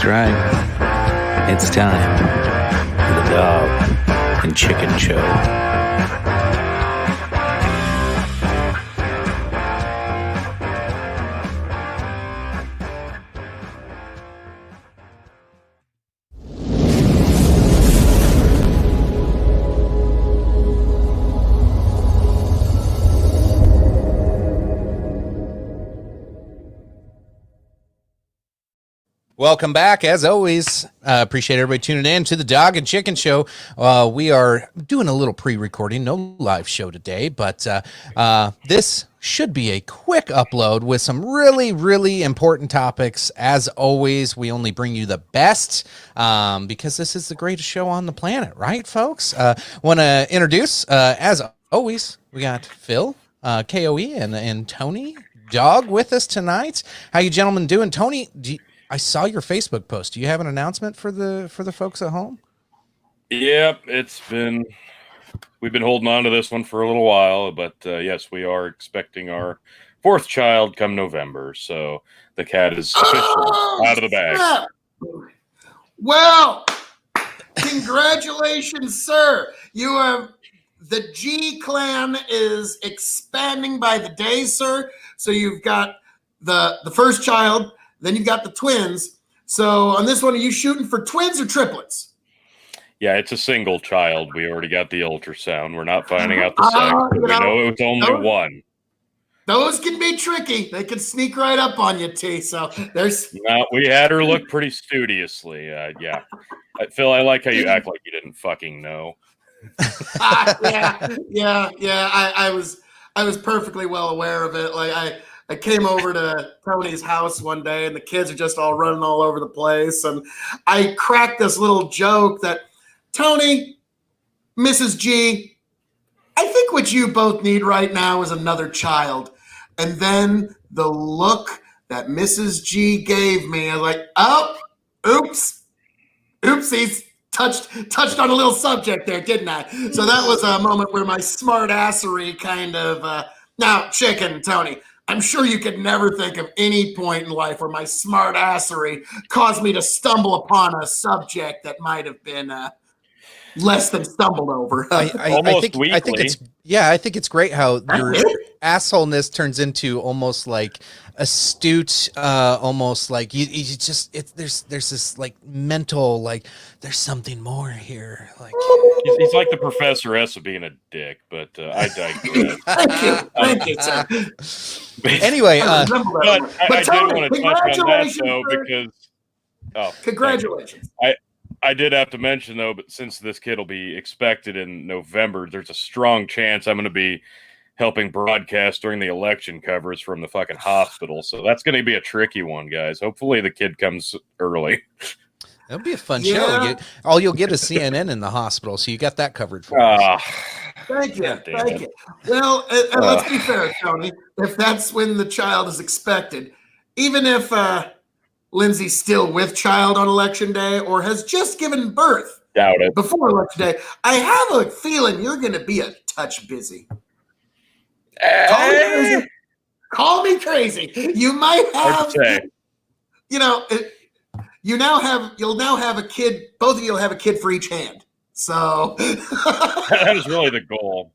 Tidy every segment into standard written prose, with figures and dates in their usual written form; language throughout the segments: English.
That's right. It's time for the Dog and Chicken Show. Welcome back. As always, appreciate everybody tuning in to the Dog and Chicken Show. We are doing a little pre-recording, no live show today, but this should be a quick upload with some really, really important topics. As always, we only bring you the best because this is the greatest show on the planet, right, folks? Want to introduce, as always, we got Phil, KOE, and Tony Dog with us tonight. How you gentlemen doing? Tony, I saw your Facebook post. Do you have an announcement for the folks at home? Yep, we've been holding on to this one for a little while, but yes, we are expecting our fourth child come November. So the cat is officially out of the bag. Snap. Well, congratulations, sir. You have the G clan is expanding by the day, sir. So you've got the first child. Then you've got the twins. So on this one, are you shooting for twins or triplets? Yeah, it's a single child. We already got the ultrasound. We're not finding out the sex. We know it was only one. Those can be tricky. They can sneak right up on you, T. So there's. No, we had her look pretty studiously. Yeah, Phil, I like how you act like you didn't fucking know. Yeah. I was perfectly well aware of it. Like I came over to Tony's house one day and the kids are just all running all over the place. And I cracked this little joke that, Tony, Mrs. G, I think what you both need right now is another child. And then the look that Mrs. G gave me, I was like, oh, oopsies. Touched on a little subject there, didn't I? So that was a moment where my smart assery kind of, now, chicken, Tony, I'm sure you could never think of any point in life where my smart assery caused me to stumble upon a subject that might have been less than stumbled over. I think it's great how your assholeness turns into almost like astute, almost like you just there's this like mental like there's something more here. Like he's like the Professor S of being a dick, but I digress. Thank you, sir. Anyway, but I did want to touch on that though because congratulations. I did have to mention though, but since this kid will be expected in November, there's a strong chance I'm going to be helping broadcast during the election coverage from the fucking hospital. So that's going to be a tricky one, guys. Hopefully the kid comes early. That'll be a fun show. All you'll get is CNN in the hospital, so you got that covered for us. Thank you. Well, and let's be fair, Tony. If that's when the child is expected, even if Lindsay's still with child on election day or has just given birth Doubt it. before election day, I have a feeling you're going to be a touch busy. Call me crazy. You might have, you'll now have a kid. Both of you will have a kid for each hand. So that was really the goal.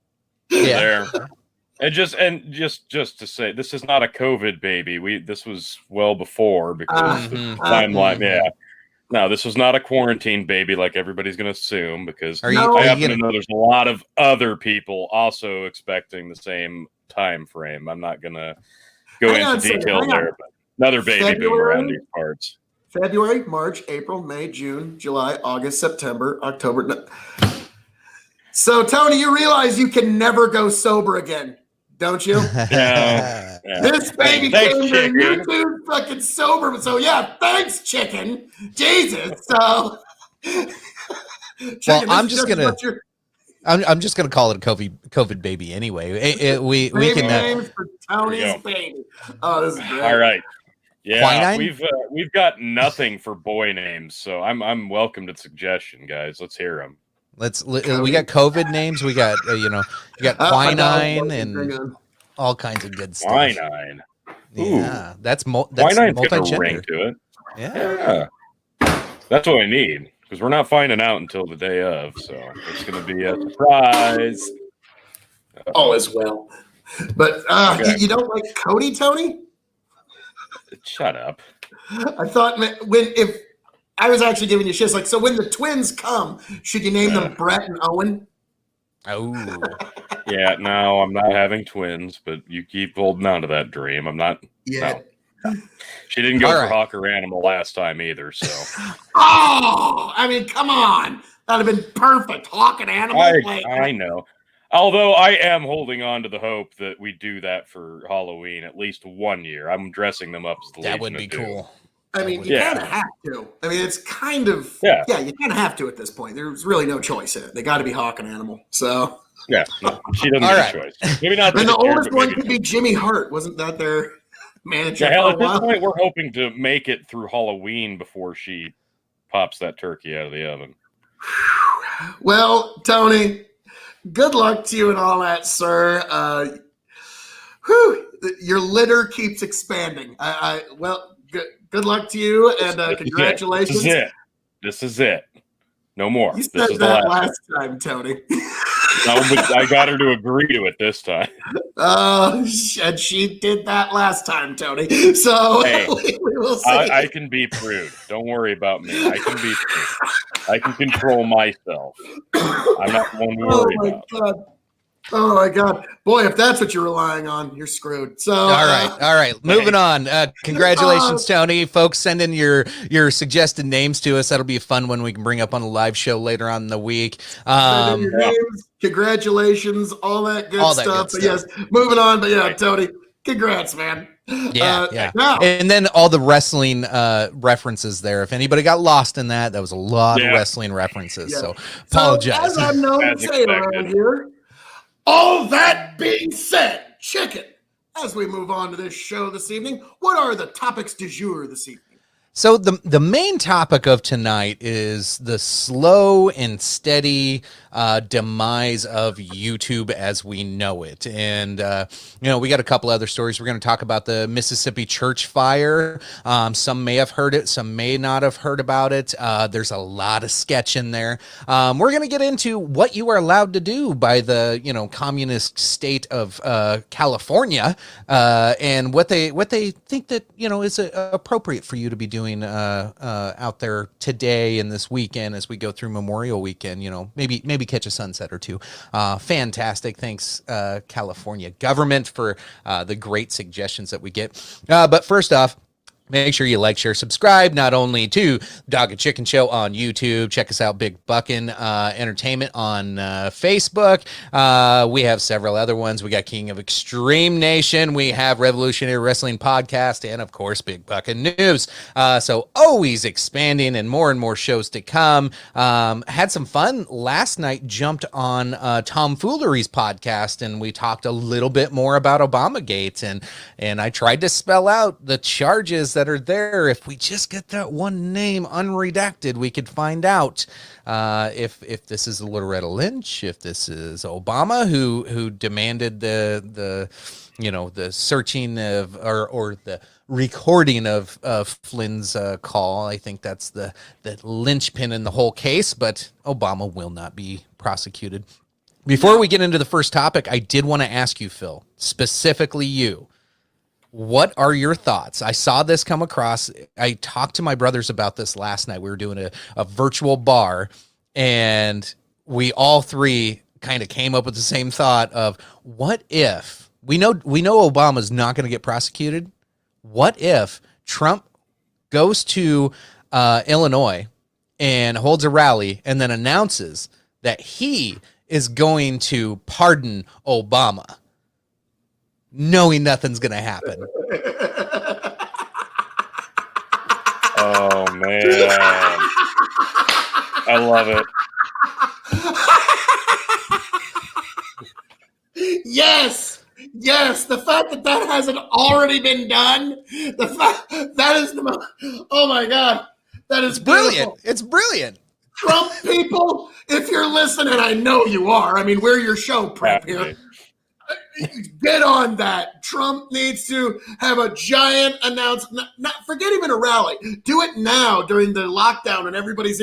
Yeah. There. And just to say, this is not a COVID baby. This was well before because the timeline. Yeah. No, this was not a quarantine baby like everybody's going to assume because I happen to know there's a lot of other people also expecting the same time frame. I'm not going to go into detail there, but another baby being around these parts. February, March, April, May, June, July, August, September, October. So, Tony, you realize you can never go sober again, don't you? Yeah. This baby came to YouTube fucking sober. So, yeah, thanks, chicken. Jesus. So, chicken, I'm just gonna call it a COVID baby anyway. We can names for Tony's baby. Oh, this is great. All right. Yeah, Quinine? we've got nothing for boy names, so I'm welcome to suggestion, guys. Let's hear them. We got COVID names. We got you got quinine and all kinds of good stuff. Quinine. Yeah, that's Quinine's got a multi-gender. ring to it. Yeah. That's what I need, because we're not finding out until the day of, so it's going to be a surprise. All is well. But Okay. you don't like Cody, Tony? Shut up. I thought if I was actually giving you shit, like, so when the twins come, should you name them Brett and Owen? Oh, Yeah, no, I'm not having twins, but you keep holding on to that dream. I'm not. Yeah. No. She didn't go All for right. Hawk or Animal last time either, so. Oh, I mean, come on. That'd have been perfect. Hawk and Animal. I know. Although I am holding on to the hope that we do that for Halloween at least 1 year. I'm dressing them up as the that Legion would be of Doom. cool. I mean, you kind of have to. I mean, it's kind of, Yeah. you kind of have to at this point. There's really no choice in it. They got to be Hawk and Animal. So. Yeah, no, she doesn't All get right. a choice. Maybe not. And the this year, oldest but one maybe could be Jimmy Hart. Wasn't that their manager? Yeah, hell, for a at this while? point, we're hoping to make it through Halloween before she pops that turkey out of the oven. Well, Tony, good luck to you and all that, sir. Your litter keeps expanding. Well, good luck to you, and congratulations. This is it. No more. You This said is the that last last time, Tony. No, but I got her to agree to it this time. And she did that last time, Tony. So Hey, we will see. I can be prude. Don't worry about me. I can be prude. I can control myself. I'm not one to worry about. God. Oh my God, boy! If that's what you're relying on, you're screwed. So, all right. Moving on. Congratulations, Tony. Folks, send in your suggested names to us. That'll be a fun one we can bring up on a live show later on in the week. Send in your names, congratulations, all that good stuff. But yes, moving on. But yeah, Tony, congrats, man. Yeah. And then all the wrestling references there. If anybody got lost in that was a lot of wrestling references. So apologize. So, as I'm known to say around here. All that being said, chicken, as we move on to this show this evening, what are the topics du jour this evening? So the main topic of tonight is the slow and steady demise of YouTube as we know it. And, we got a couple other stories. We're going to talk about the Mississippi church fire. Some may have heard it. Some may not have heard about it. There's a lot of sketch in there. We're going to get into what you are allowed to do by the, communist state of California and what they think that, is appropriate for you to be doing out there today and this weekend as we go through Memorial Weekend. Maybe catch a sunset or two. Fantastic. Thanks, California government, for the great suggestions that we get. But first off, make sure you like, share, subscribe, not only to Dog and Chicken Show on YouTube. Check us out, Big Buckin' Entertainment on Facebook. We have several other ones. We got King of Extreme Nation. We have Revolutionary Wrestling Podcast, and of course, Big Buckin' News. So always expanding and more shows to come. Had some fun last night. Jumped on Tomfoolery's podcast, and we talked a little bit more about Obamagate, and I tried to spell out the charges that are there. If we just get that one name unredacted, we could find out if this is Loretta Lynch, if this is Obama who demanded the searching of or the recording of Flynn's call. I think that's the linchpin in the whole case, but Obama will not be prosecuted. Before we get into the first topic, I did want to ask you, Phil, specifically you. What are your thoughts? I saw this come across. I talked to my brothers about this last night. We were doing a virtual bar, and we all three kind of came up with the same thought of, what if we know Obama's not going to get prosecuted? What if Trump goes to Illinois and holds a rally and then announces that he is going to pardon Obama, knowing nothing's going to happen? Oh, man. I love it. Yes. The fact that hasn't already been done. The fact that is the most. Oh my God. That is Brilliant. beautiful. It's brilliant. Trump people, if you're listening, I know you are. I mean, we're your show prep here. Get on that. Trump needs to have a giant announcement. Not forget even a rally. Do it now during the lockdown and everybody's.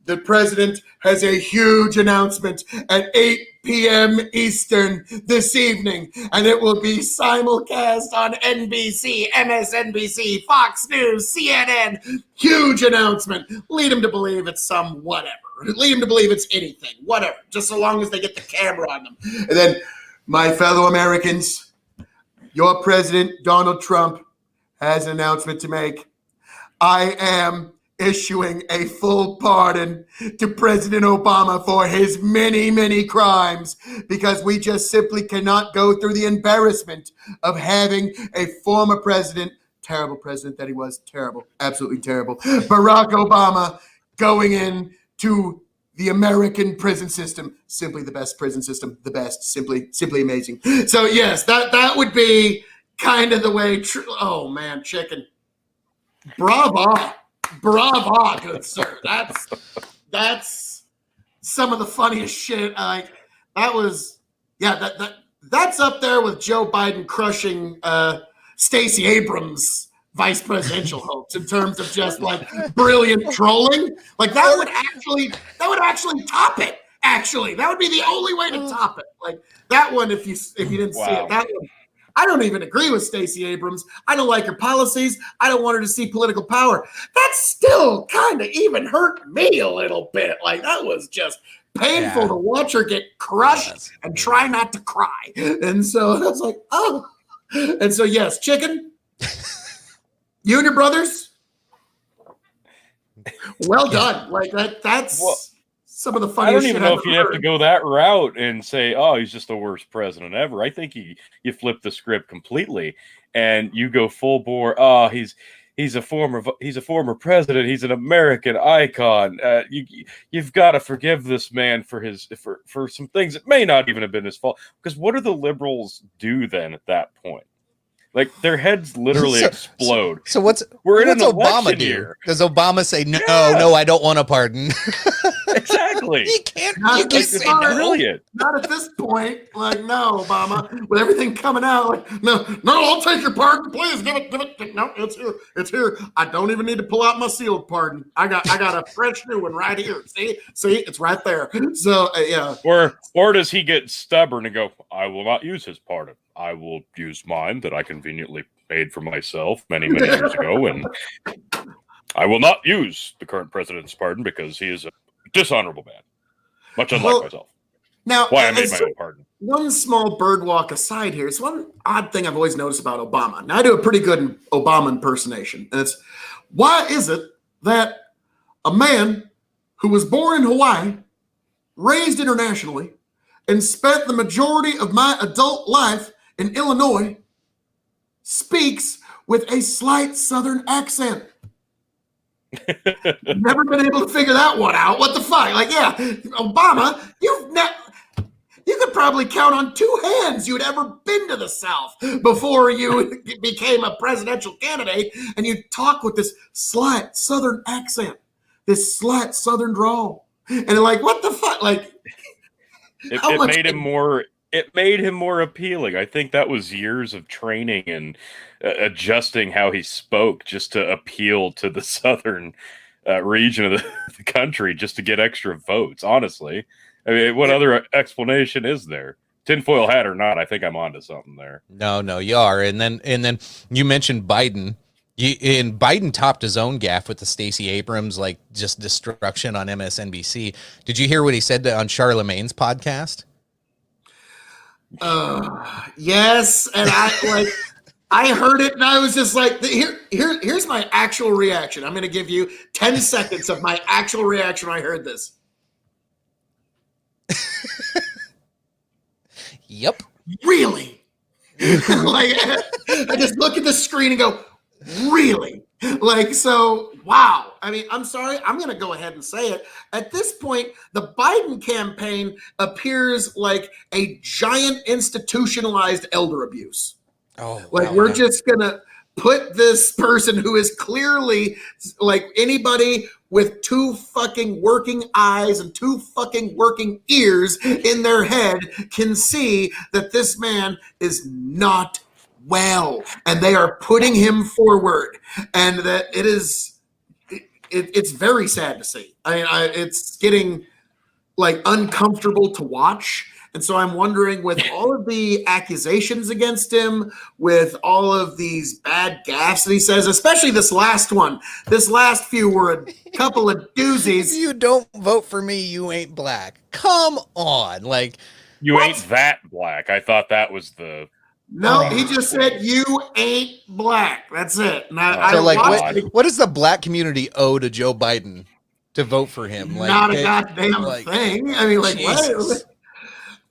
The president has a huge announcement at 8 p.m. Eastern this evening, and it will be simulcast on NBC, MSNBC, Fox News, CNN. Huge announcement. Lead them to believe it's some whatever. Lead them to believe it's anything, whatever, just so long as they get the camera on them. And then, my fellow Americans, your president, Donald Trump, has an announcement to make. I am issuing a full pardon to President Obama for his many, many crimes, because we just simply cannot go through the embarrassment of having a former president, terrible president that he was, terrible, absolutely terrible, Barack Obama, going in to the American prison system. Simply the best prison system, the best, simply amazing. So yes, that would be kind of the way. Oh man, chicken, bravo. Bravo, good sir. That's some of the funniest shit. Like that was, that's up there with Joe Biden crushing Stacey Abrams' vice presidential hopes in terms of just like brilliant trolling. Like that would actually top it. Actually, that would be the only way to top it. Like that one, if you didn't see it, that one. I don't even agree with Stacey Abrams. I don't like her policies. I don't want her to see political power. That still kind of even hurt me a little bit. Like that was just painful to watch her get crushed and try not to cry. And so I was like, oh. And so yes, chicken, you and your brothers, well done. Like that's some of the funniest shit. I don't even know if you have to go that route and say, oh, he's just the worst president ever. I think you flip the script completely and you go full bore. Oh, he's a former president. He's an American icon. You've got to forgive this man for some things that may not even have been his fault. Because what do the liberals do then at that point? Like their heads literally explode. So what's Obama do? Year. Does Obama say no? I don't want a pardon. Exactly. You can't say brilliant. Not at this point. Like no, Obama. With everything coming out, like no. I'll take your pardon, please. Give it. No, it's here. I don't even need to pull out my sealed pardon. I got a fresh new one right here. See, it's right there. So yeah. Or does he get stubborn and go, I will not use his pardon. I will use mine that I conveniently made for myself many years ago, and I will not use the current president's pardon because he is a dishonorable man, much unlike myself. Now, why I made my own pardon. One small bird walk aside here. It's one odd thing I've always noticed about Obama. Now, I do a pretty good Obama impersonation, and it's why is it that a man who was born in Hawaii, raised internationally, and spent the majority of my adult life in Illinois speaks with a slight Southern accent? Never been able to figure that one out. What the fuck? Like, yeah, Obama, you could probably count on two hands you'd ever been to the South before you became a presidential candidate, and you talk with this slight Southern accent, this slight Southern drawl, and like, what the fuck? Like, it made him more appealing. I think that was years of training and adjusting how he spoke just to appeal to the southern region of the country, just to get extra votes. Honestly, I mean, what other explanation is there? Tinfoil hat or not, I think I'm onto something there. No, you are. And then you mentioned Biden. And Biden topped his own gaffe with the Stacey Abrams, like just destruction on MSNBC. Did you hear what he said on Charlemagne's podcast? Yes, and I heard it, and I was just like, here's my actual reaction. I'm going to give you 10 seconds of my actual reaction when I heard this. Yep. Really? Like, I just look at the screen and go, really? Like, so, wow. I mean, I'm sorry. I'm going to go ahead and say it. At this point, the Biden campaign appears like a giant institutionalized elder abuse. Oh, like, we're just going to put this person who is clearly like anybody with 2 fucking working eyes and 2 fucking working ears in their head can see that this man is not well, and they are putting him forward, and that it's very sad to see. I mean, it's getting like uncomfortable to watch. And so I'm wondering, with all of the accusations against him, with all of these bad gaffes that he says, especially this last one, this last few were a couple of doozies. If you don't vote for me, you ain't black. Come on. Like, You What? ain't that black. I thought that was the. No, he just said, you ain't black. That's it. And I so like, watched it. what does the black community owe to Joe Biden to vote for him? Like, Not a goddamn thing. I mean, like, Jesus. what?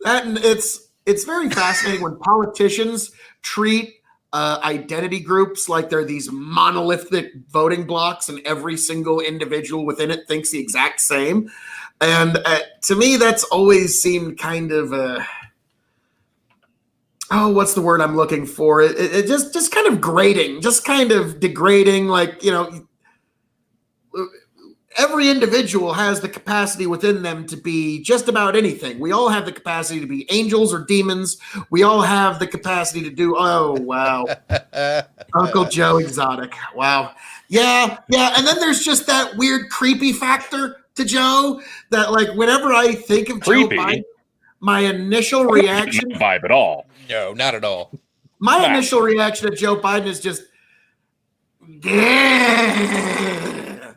That, and it's very fascinating when politicians treat identity groups like they're these monolithic voting blocks, and every single individual within it thinks the exact same. And to me, that's always seemed kind of what's the word I'm looking for? It just kind of grating, just kind of degrading. Like, you know, every individual has the capacity within them to be just about anything. We all have the capacity to be angels or demons. We all have the capacity to do, oh, wow. Uncle Joe Exotic. Wow. Yeah. And then there's just that weird creepy factor to Joe that, like, whenever I think of Creepy? Joe Biden, my initial reaction, Vibe at all. No, not at all. my initial reaction to Joe Biden is just,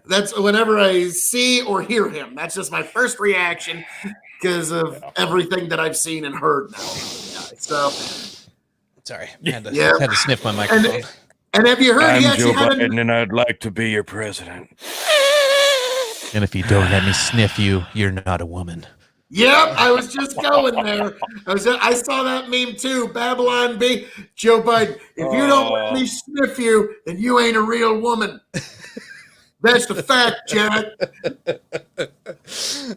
that's whenever I see or hear him. That's just my first reaction because of everything that I've seen and heard now. So, Sorry, had to sniff my microphone. and have you heard I'm he actually Joe had Biden, and I'd like to be your president. And if you don't let me sniff you, you're not a woman. Yep, I was just going there. I saw that meme too. Babylon B. Joe Biden, if you don't let me sniff you, then you ain't a real woman. That's the fact, Jack. Like,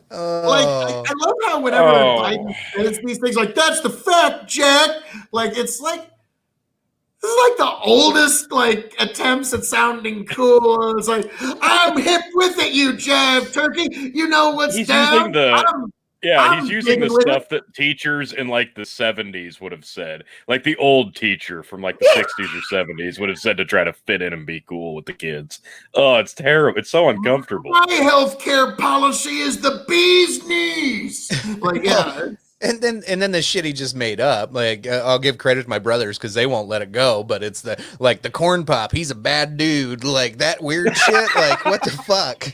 I love how whenever Biden says these things, like, that's the fact, Jack. Like, it's like, this is like the oldest, like, attempts at sounding cool. It's like, I'm hip with it, you jab turkey. You know what's He's down. using I'm he's using the getting with stuff that teachers in like the 70s would have said. Like the old teacher from like the 60s or 70s would have said to try to fit in and be cool with the kids. Oh, it's terrible. It's so uncomfortable. My healthcare policy is the bee's knees. Like, yeah. And then the shit he just made up. Like, I'll give credit to my brothers because they won't let it go. But it's the corn pop. He's a bad dude. Like that weird shit. Like, what the fuck?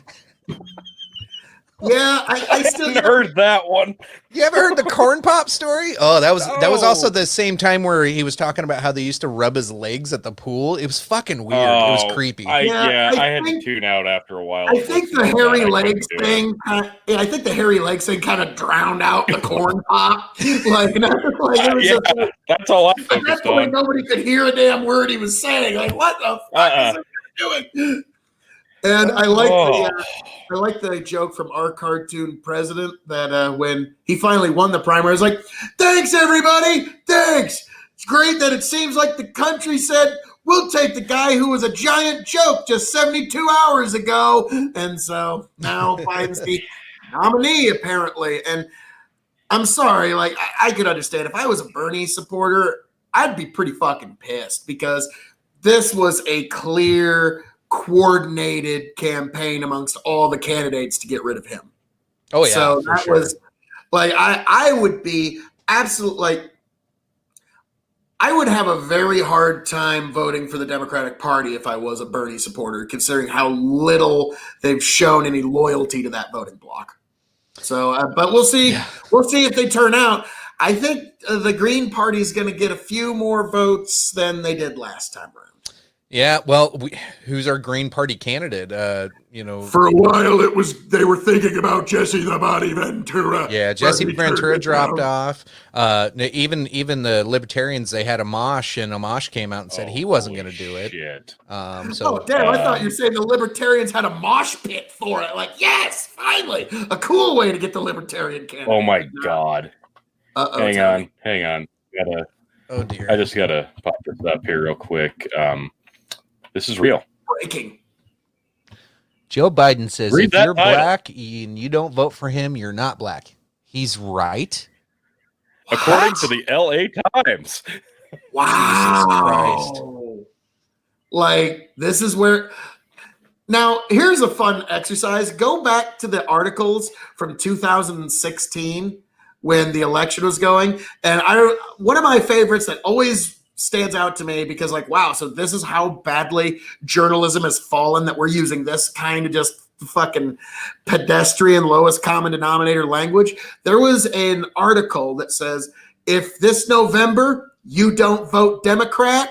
Yeah, I still haven't heard that one. You ever heard the corn pop story? Oh, that was also the same time where he was talking about how they used to rub his legs at the pool. It was fucking weird. It was creepy. I had to tune out after a while. I think the hairy legs thing. I think the hairy legs thing kind of drowned out the corn pop. That's all I At focused that point, on. nobody could hear a damn word he was saying. Like, what the fuck is he doing? And I like the joke from our cartoon president that when he finally won the primary, was like, "Thanks everybody, thanks. It's great that it seems like the country said we'll take the guy who was a giant joke just 72 hours ago." And so now Biden's the nominee apparently. And I'm sorry, like I could understand if I was a Bernie supporter, I'd be pretty fucking pissed because this was a clear, coordinated campaign amongst all the candidates to get rid of him. Oh yeah. So that was like, I would be absolutely like, I would have a very hard time voting for the Democratic Party if I was a Bernie supporter, considering how little they've shown any loyalty to that voting bloc. So, but we'll see. Yeah. We'll see if they turn out. I think the Green Party is going to get a few more votes than they did last time around. Yeah, well, who's our Green Party candidate? For a while they were thinking about Jesse the Body Ventura. Yeah, Jesse Ventura dropped off. Even the Libertarians, they had Amash, and Amash came out and said he wasn't going to do it. Shit. I thought you were saying the Libertarians had a mosh pit for it. Like, yes, finally, a cool way to get the Libertarian candidate. Oh my God. Hang on. Oh dear. I just gotta pop this up here real quick. This is real. Breaking. Joe Biden says Read if that you're title. black and you don't vote for him, you're not black. He's right. According to the LA Times. Wow. Like, this is where. Now, here's a fun exercise. Go back to the articles from 2016 when the election was going. And one of my favorites that always stands out to me because, like, wow, so this is how badly journalism has fallen, that we're using this kind of just fucking pedestrian lowest common denominator language. There was an article that says, if this November you don't vote Democrat,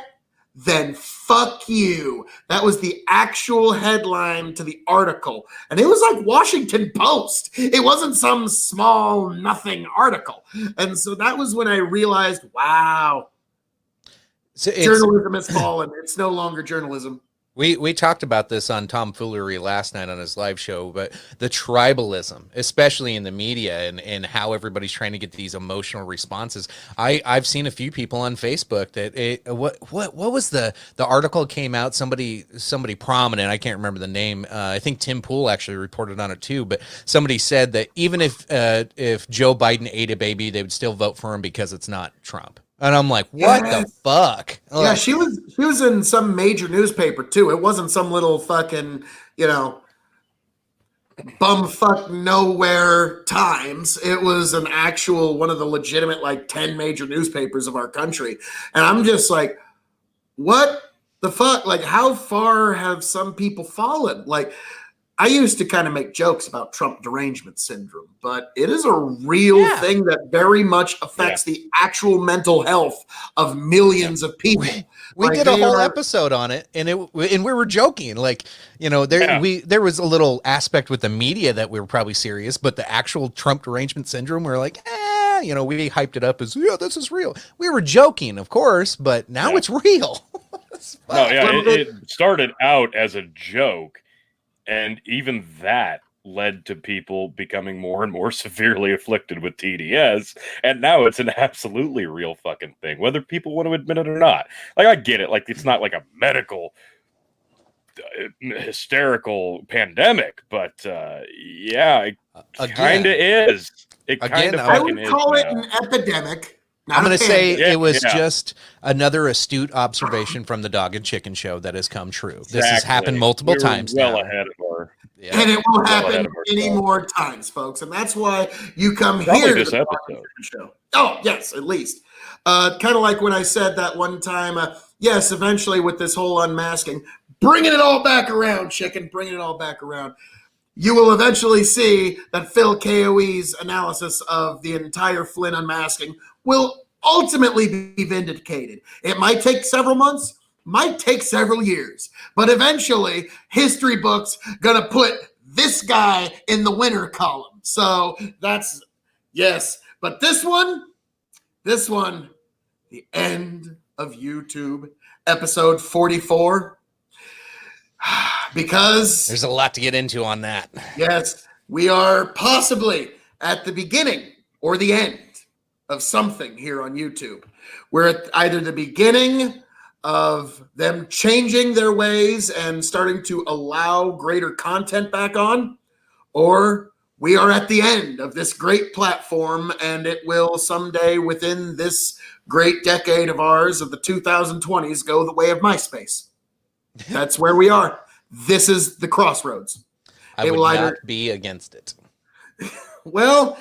then fuck you. That was the actual headline to the article. And it was like Washington Post. It wasn't some small nothing article. And so that was when I realized, wow, So journalism has fallen. It's no longer journalism. We talked about this on Tom Foolery last night on his live show, but the tribalism, especially in the media, and how everybody's trying to get these emotional responses. I've seen a few people on Facebook that what was the article came out, somebody prominent, I can't remember the name. I think Tim Pool actually reported on it too, but somebody said that even if Joe Biden ate a baby, they would still vote for him because it's not Trump. And I'm like, what the fuck? Yeah, she was in some major newspaper too. It wasn't some little fucking, bumfuck nowhere Times. It was an actual one of the legitimate 10 major newspapers of our country. And I'm just like, what the fuck? Like, how far have some people fallen? Like, I used to kind of make jokes about Trump derangement syndrome, but it is a real thing that very much affects the actual mental health of millions of people. We did a whole episode on it, and we were joking. There was a little aspect with the media that we were probably serious, but the actual Trump derangement syndrome, we were like, we hyped it up as, this is real. We were joking, of course, but now it's real. It started out as a joke. And even that led to people becoming more and more severely afflicted with TDS. And now it's an absolutely real fucking thing, whether people want to admit it or not. Like, I get it. Like, it's not like a medical hysterical pandemic, but it kind of is. It kind of I would call it an epidemic. I'm going to say it was just another astute observation from the Dog and Chicken Show that has come true. Exactly. This has happened multiple times well now. Ahead of our, and it won't happen any more times, folks. And that's why you come here to the Dog and Chicken Show. Oh, yes, at least. Kind of like when I said that one time, yes, eventually with this whole unmasking, bringing it all back around, Chicken, bringing it all back around. You will eventually see that Phil KOE's analysis of the entire Flynn unmasking will ultimately be vindicated. It might take several months, might take several years, but eventually history books gonna put this guy in the winner column. So that's, yes. But this one, the end of YouTube, episode 44. Because there's a lot to get into on that. Yes, we are possibly at the beginning or the end of something here on YouTube. We're at either the beginning of them changing their ways and starting to allow greater content back on, or we are at the end of this great platform and it will someday within this great decade of ours of the 2020s go the way of MySpace. That's where we are. This is the crossroads. I would not be against it. Well,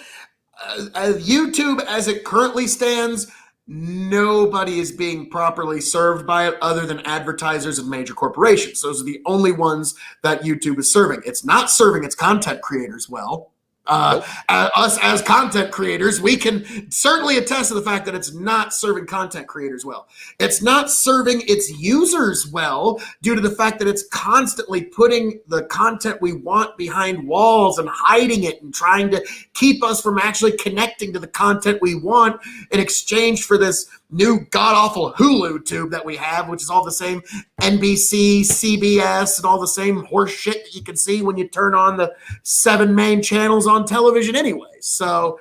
YouTube, as it currently stands, nobody is being properly served by it other than advertisers and major corporations. Those are the only ones that YouTube is serving. It's not serving its content creators well. Us as content creators, we can certainly attest to the fact that it's not serving content creators well. It's not serving its users well due to the fact that it's constantly putting the content we want behind walls and hiding it and trying to keep us from actually connecting to the content we want in exchange for this new god-awful Hulu tube that we have, which is all the same NBC, CBS, and all the same horse shit that you can see when you turn on the 7 main channels on television anyway. So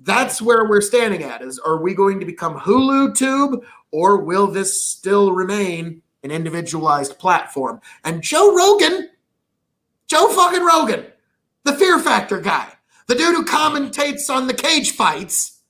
that's where we're standing at, is are we going to become Hulu tube, or will this still remain an individualized platform. And Joe fucking Rogan, the Fear Factor guy, the dude who commentates on the cage fights,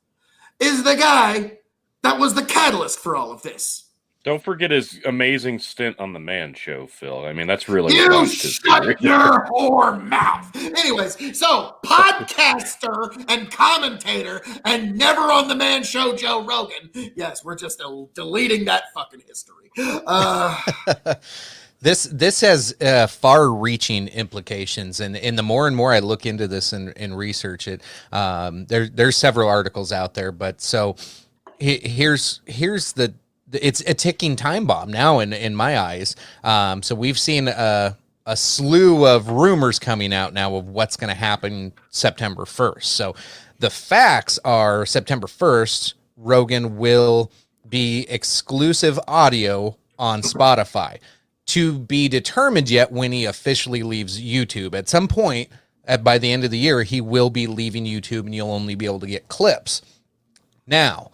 is the guy that was the catalyst for all of this. Don't forget his amazing stint on the Man Show, Phil. I mean, that's really you shut your whore mouth. Anyways, so podcaster and commentator and never on the Man Show, Joe Rogan. Yes, we're just deleting that fucking history. This has far-reaching implications, and the more and more I look into this and research it, there's several articles out there. But so here's the. It's a ticking time bomb now in my eyes. So we've seen a slew of rumors coming out now of what's going to happen September 1st. So the facts are September 1st, Rogan will be exclusive audio on Spotify. To be determined yet when he officially leaves YouTube. At some point, by the end of the year, he will be leaving YouTube and you'll only be able to get clips. Now,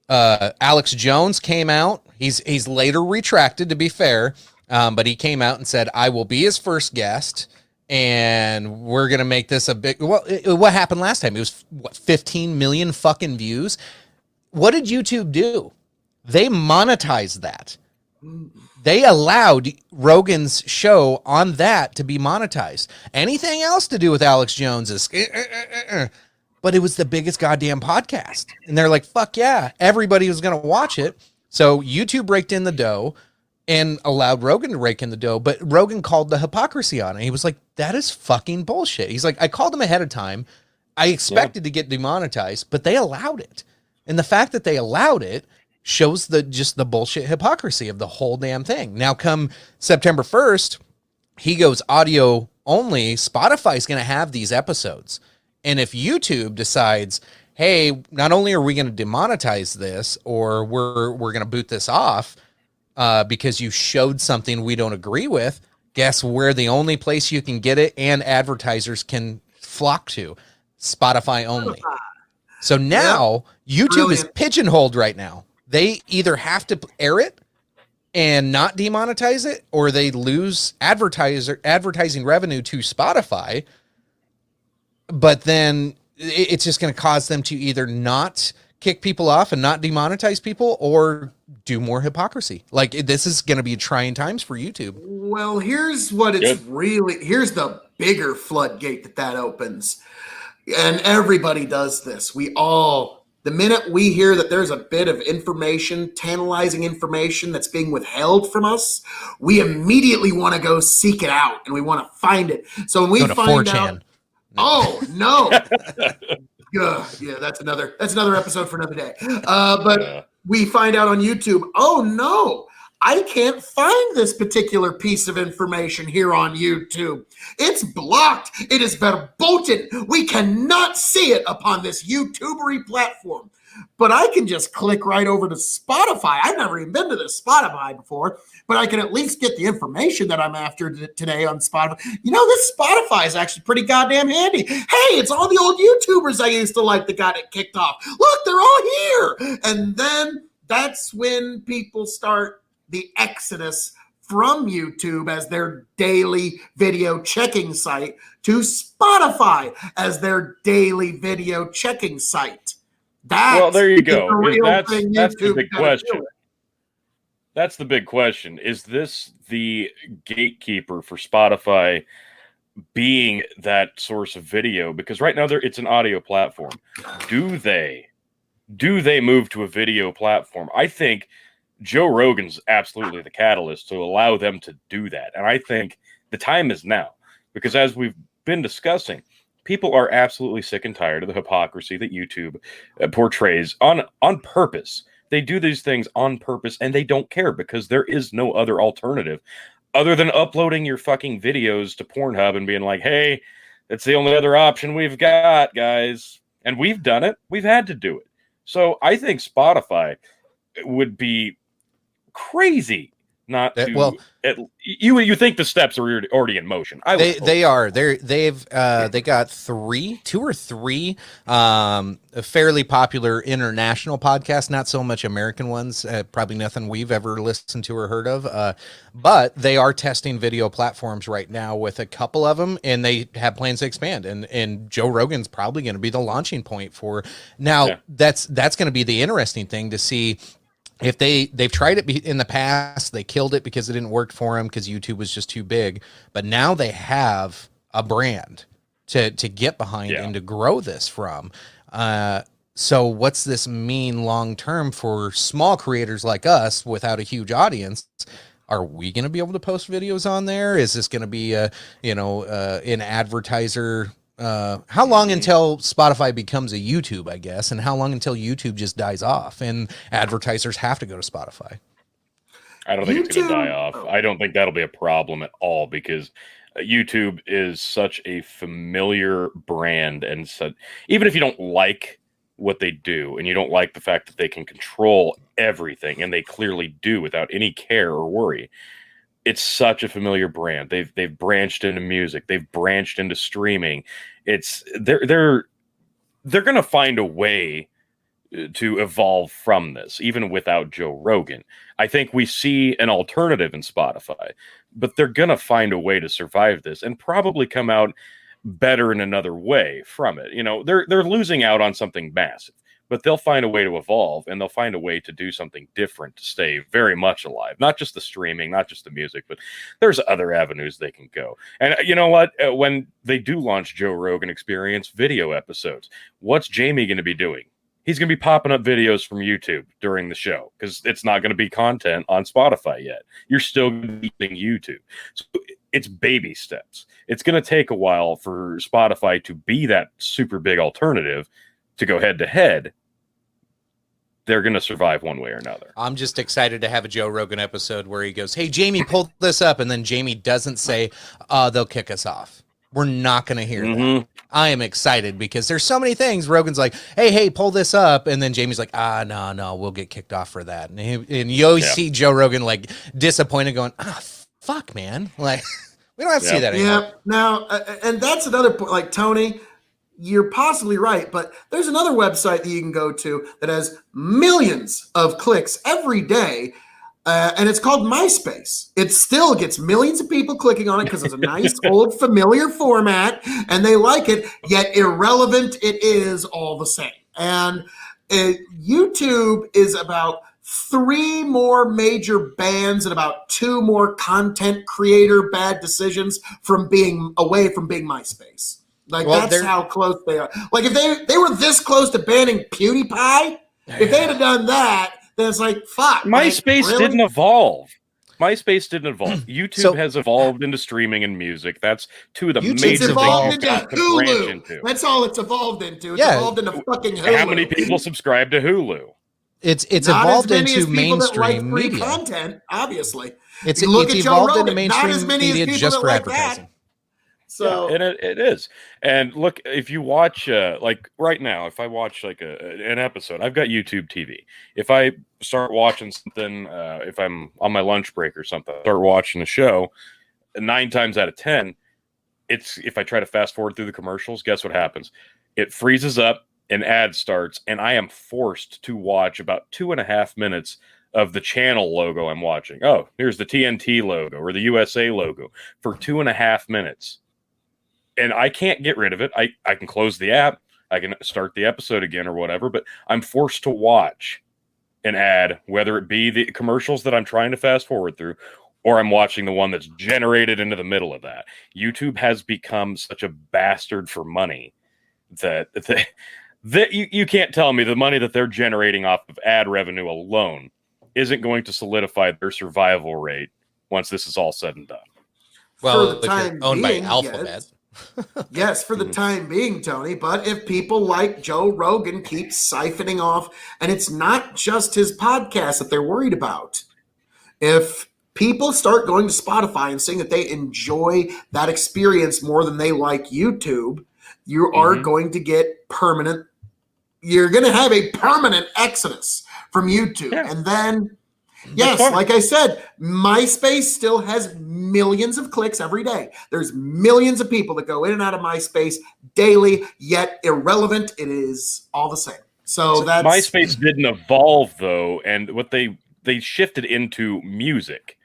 Alex Jones came out. He's later retracted, to be fair, but he came out and said, I will be his first guest, and we're going to make this a big... Well, what happened last time? It was, 15 million fucking views? What did YouTube do? They monetized that. They allowed Rogan's show on that to be monetized. Anything else to do with Alex Jones is... But it was the biggest goddamn podcast. And they're like, fuck yeah, everybody was going to watch it. So YouTube raked in the dough and allowed Rogan to rake in the dough. But Rogan called the hypocrisy on it. He was like, that is fucking bullshit. He's like, I called them ahead of time. I expected to get demonetized, but they allowed it. And the fact that they allowed it shows just the bullshit hypocrisy of the whole damn thing. Now come September 1st, he goes audio only. Spotify's going to have these episodes. And if YouTube decides, hey, not only are we going to demonetize this, or we're going to boot this off because you showed something we don't agree with, guess where the only place you can get it and advertisers can flock to? Spotify only. So now YouTube is pigeonholed right now. They either have to air it and not demonetize it, or they lose advertising revenue to Spotify. But then it's just going to cause them to either not kick people off and not demonetize people, or do more hypocrisy. Like, this is going to be trying times for YouTube. Well, here's what it's here's the bigger floodgate that opens. And everybody does this. The minute we hear that there's a bit of information, tantalizing information that's being withheld from us, we immediately want to go seek it out and we want to find it. So when we find 4chan. Out, oh no, yeah, that's another episode for another day. But we find out on YouTube, oh no, I can't find this particular piece of information here on YouTube. It's blocked. It is verboten. We cannot see it upon this YouTubery platform. But I can just click right over to Spotify. I've never even been to this Spotify before, but I can at least get the information that I'm after today on Spotify. You know, this Spotify is actually pretty goddamn handy. Hey, it's all the old YouTubers I used to like that got it kicked off. Look, they're all here. And then that's when people start the exodus from YouTube as their daily video checking site to Spotify as their daily video checking site. Well, there you go. That's the big question. That's the big question. Is this the gatekeeper for Spotify being that source of video? Because right now it's an audio platform. Do they move to a video platform? I think Joe Rogan's absolutely the catalyst to allow them to do that. And I think the time is now, because as we've been discussing, people are absolutely sick and tired of the hypocrisy that YouTube portrays on purpose. They do these things on purpose, and they don't care because there is no other alternative other than uploading your fucking videos to Pornhub and being like, hey, that's the only other option we've got, guys. And we've done it. We've had to do it. So I think Spotify would be crazy not to. Well, you think the steps are already in motion? They got two or three fairly popular international podcasts, not so much American ones, probably nothing we've ever listened to or heard of, but they are testing video platforms right now with a couple of them, and they have plans to expand, and Joe Rogan's probably going to be the launching point for now. Yeah. That's going to be the interesting thing to see. If they've tried it in the past, they killed it because it didn't work for them because YouTube was just too big. But now they have a brand to get behind and to grow this from. So what's this mean long term for small creators like us without a huge audience? Are we going to be able to post videos on there? Is this going to be an advertiser? How long until Spotify becomes a YouTube, I guess, and how long until YouTube just dies off and advertisers have to go to Spotify? I don't think it's going to die off. I don't think that'll be a problem at all because YouTube is such a familiar brand, and even if you don't like what they do and you don't like the fact that they can control everything, and they clearly do without any care or worry, it's such a familiar brand. They've branched into music. They've branched into streaming. They're going to find a way to evolve from this, even without Joe Rogan. I think we see an alternative in Spotify, but they're going to find a way to survive this and probably come out better in another way from it. They're losing out on something massive, but they'll find a way to evolve, and they'll find a way to do something different to stay very much alive. Not just the streaming, not just the music, but there's other avenues they can go. And you know what? When they do launch Joe Rogan Experience video episodes, what's Jamie going to be doing? He's going to be popping up videos from YouTube during the show because it's not going to be content on Spotify yet. You're still going to be using YouTube. So it's baby steps. It's going to take a while for Spotify to be that super big alternative to go head to head. They're going to survive one way or another. I'm just excited to have a Joe Rogan episode where he goes, "Hey, Jamie, pull this up." And then Jamie doesn't say, they'll kick us off. We're not going to hear that. I am excited because there's so many things. Rogan's like, hey, pull this up. And then Jamie's like, no, we'll get kicked off for that. And you always see Joe Rogan like disappointed going, fuck, man. Like, we don't have to see that anymore. Yeah, now, and that's another point. Like, Tony, you're possibly right, but there's another website that you can go to that has millions of clicks every day, and it's called MySpace. It still gets millions of people clicking on it because it's a nice, old, familiar format, and they like it, yet irrelevant it is all the same. And YouTube is about 3 more major bans and about 2 more content creator bad decisions from being away from being MySpace. Like, that's how close they are. Like, if they were this close to banning PewDiePie, if they'd have done that, then it's like, fuck. MySpace didn't evolve. YouTube has evolved into streaming and music. That's 2 of the major things evolved into Hulu. That's all it's evolved into. It's evolved into fucking Hulu. How many people subscribe to Hulu? It's evolved into mainstream media content. Obviously, it's evolved into mainstream media just for advertising. So and it is. And look, if you watch like right now, if I watch like an episode, I've got YouTube TV. If I start watching something, if I'm on my lunch break or something, start watching a show, 9 times out of 10, if I try to fast forward through the commercials, guess what happens? It freezes up, an ad starts, and I am forced to watch about 2.5 minutes of the channel logo I'm watching. Oh, here's the TNT logo or the USA logo for 2.5 minutes. And I can't get rid of it. I can close the app. I can start the episode again or whatever, but I'm forced to watch an ad, whether it be the commercials that I'm trying to fast forward through, or I'm watching the one that's generated into the middle of that. YouTube has become such a bastard for money that you can't tell me the money that they're generating off of ad revenue alone isn't going to solidify their survival rate once this is all said and done. Well, if you're owned by Alphabet. Yes, for the time being, Tony. But if people like Joe Rogan keep siphoning off, and it's not just his podcast that they're worried about. If people start going to Spotify and saying that they enjoy that experience more than they like YouTube, you are going to get you're going to have a permanent exodus from YouTube. Yeah. And then Yes, like I said, MySpace still has millions of clicks every day. There's millions of people that go in and out of MySpace daily, yet irrelevant. It is all the same. So that's MySpace didn't evolve though, and what they shifted into music.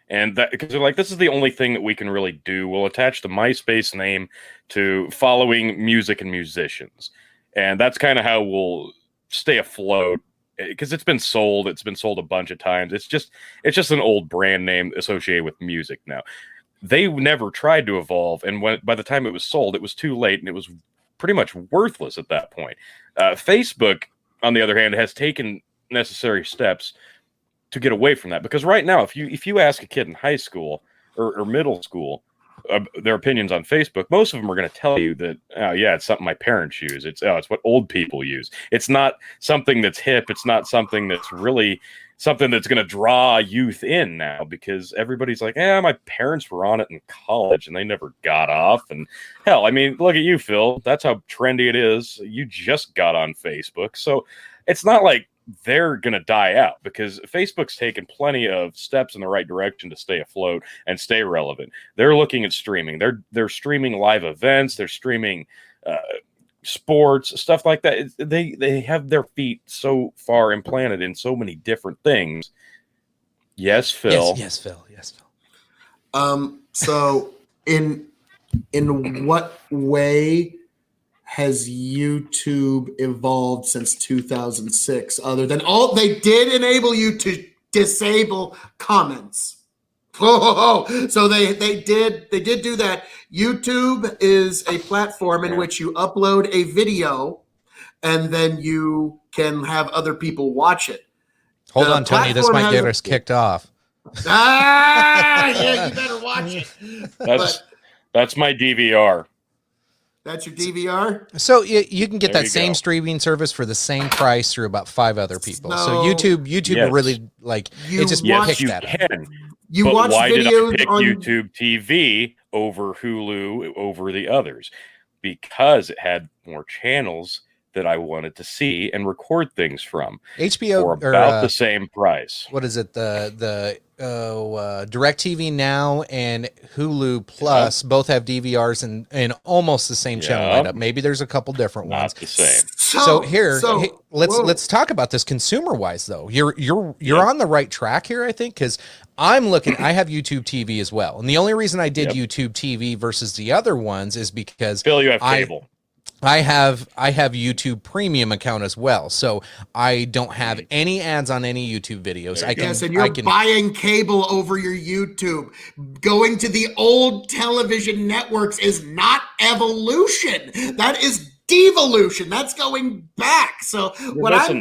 And that, because they're like, this is the only thing that we can really do. We'll attach the MySpace name to following music and musicians. And that's kind of how we'll stay afloat, because it's been sold. It's been sold a bunch of times. It's just an old brand name associated with music now. They never tried to evolve. And by the time it was sold, it was too late and it was pretty much worthless at that point. Facebook, on the other hand, has taken necessary steps to get away from that, because right now, if you ask a kid in high school or middle school their opinions on Facebook, most of them are going to tell you that, oh yeah, it's something my parents use. It's what old people use. It's not something that's hip. It's not something that's really something that's going to draw youth in now, because everybody's like, my parents were on it in college and they never got off. And hell, I mean, look at you, Phil. That's how trendy it is. You just got on Facebook. So it's not like they're going to die out, because Facebook's taken plenty of steps in the right direction to stay afloat and stay relevant. They're looking at streaming. They're streaming live events. They're streaming sports, stuff like that. They have their feet so far implanted in so many different things. Yes, Phil. Yes, Phil. Yes, Phil. So in what way has YouTube evolved since 2006, other than they did enable you to disable comments? So they did do that. YouTube is a platform in which you upload a video and then you can have other people watch it. Hold on, Tony. This might get us kicked off. Yeah, you better watch it. That's my DVR. That's your DVR? So you can get that same streaming service for the same price through about 5 other people. So YouTube yes. really, like, it just picks that up. You but watch why videos did I pick on YouTube TV over Hulu over the others? Because it had more channels that I wanted to see and record things from. HBO for about the same price. What is it? The DirecTV Now and Hulu Plus both have DVRs and almost the same channel lineup. Maybe there's a couple different ones. Not the same. So let's talk about this consumer wise though. You're on the right track here, I think, because I'm looking. I have YouTube TV as well, and the only reason I did YouTube TV versus the other ones is because Phil, you have cable. I have YouTube Premium account as well, so I don't have any ads on any YouTube videos. And you're buying cable over your YouTube. Going to the old television networks is not evolution. That is devolution. That's going back. So what I'm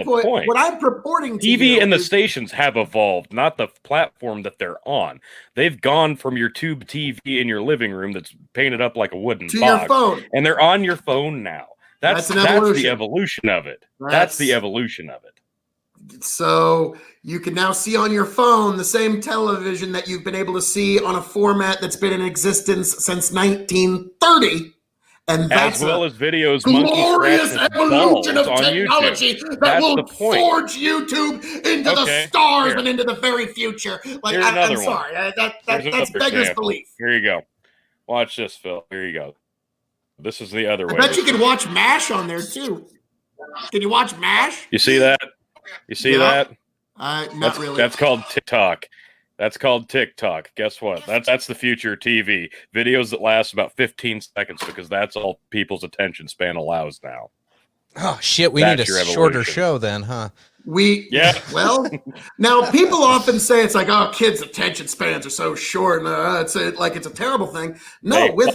purporting to TV and the stations have evolved, not the platform that they're on. They've gone from your tube TV in your living room that's painted up like a wooden box, your phone, and they're on your phone now. That's the evolution of it. That's the evolution of it. So you can now see on your phone the same television that you've been able to see on a format that's been in existence since 1930. And that's as well as videos, glorious evolution of technology that will forge YouTube into the stars and into the very future. Like, I'm sorry, that's beggar's belief. Here you go. Watch this, Phil. Here you go. This is the other way. I bet you can watch MASH on there too. Can you watch MASH? You see that? You see that? Not really. That's called TikTok. That's called TikTok. Guess what? That's the future of TV. Videos that last about 15 seconds, because that's all people's attention span allows now. Oh, shit. We need a shorter show then, huh? Well, now people often say it's like, oh, kids' attention spans are so short. And it's a terrible thing. No, with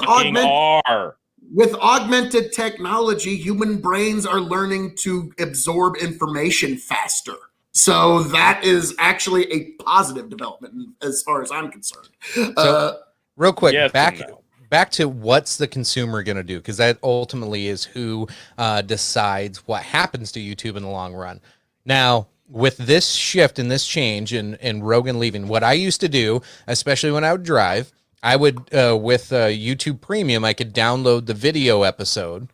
augmented technology, human brains are learning to absorb information faster. So that is actually a positive development as far as I'm concerned. So, real quick, back to what's the consumer going to do? Because that ultimately is who decides what happens to YouTube in the long run. Now, with this shift and this change and Rogan leaving, what I used to do, especially when I would drive, I would, with YouTube Premium, I could download the video episode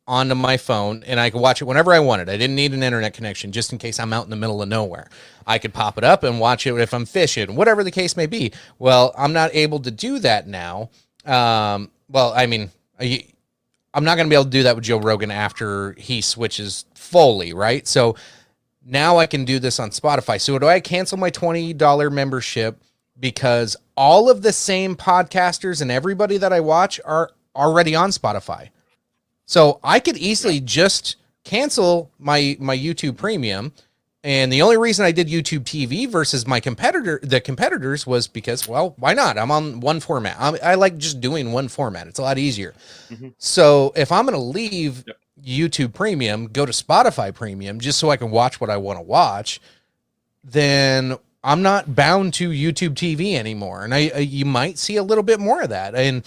onto my phone and I could watch it whenever I wanted. I didn't need an internet connection just in case I'm out in the middle of nowhere. I could pop it up and watch it if I'm fishing, whatever the case may be. Well, I'm not able to do that now. I'm not going to be able to do that with Joe Rogan after he switches fully, right? So now I can do this on Spotify. So do I cancel my $20 membership because all of the same podcasters and everybody that I watch are already on Spotify? So I could easily just cancel my YouTube Premium. And the only reason I did YouTube TV versus the competitors was because, well, why not? I'm on one format. I like just doing one format. It's a lot easier. Mm-hmm. So if I'm going to leave YouTube Premium, go to Spotify Premium just so I can watch what I want to watch, then I'm not bound to YouTube TV anymore. And you might see a little bit more of that. And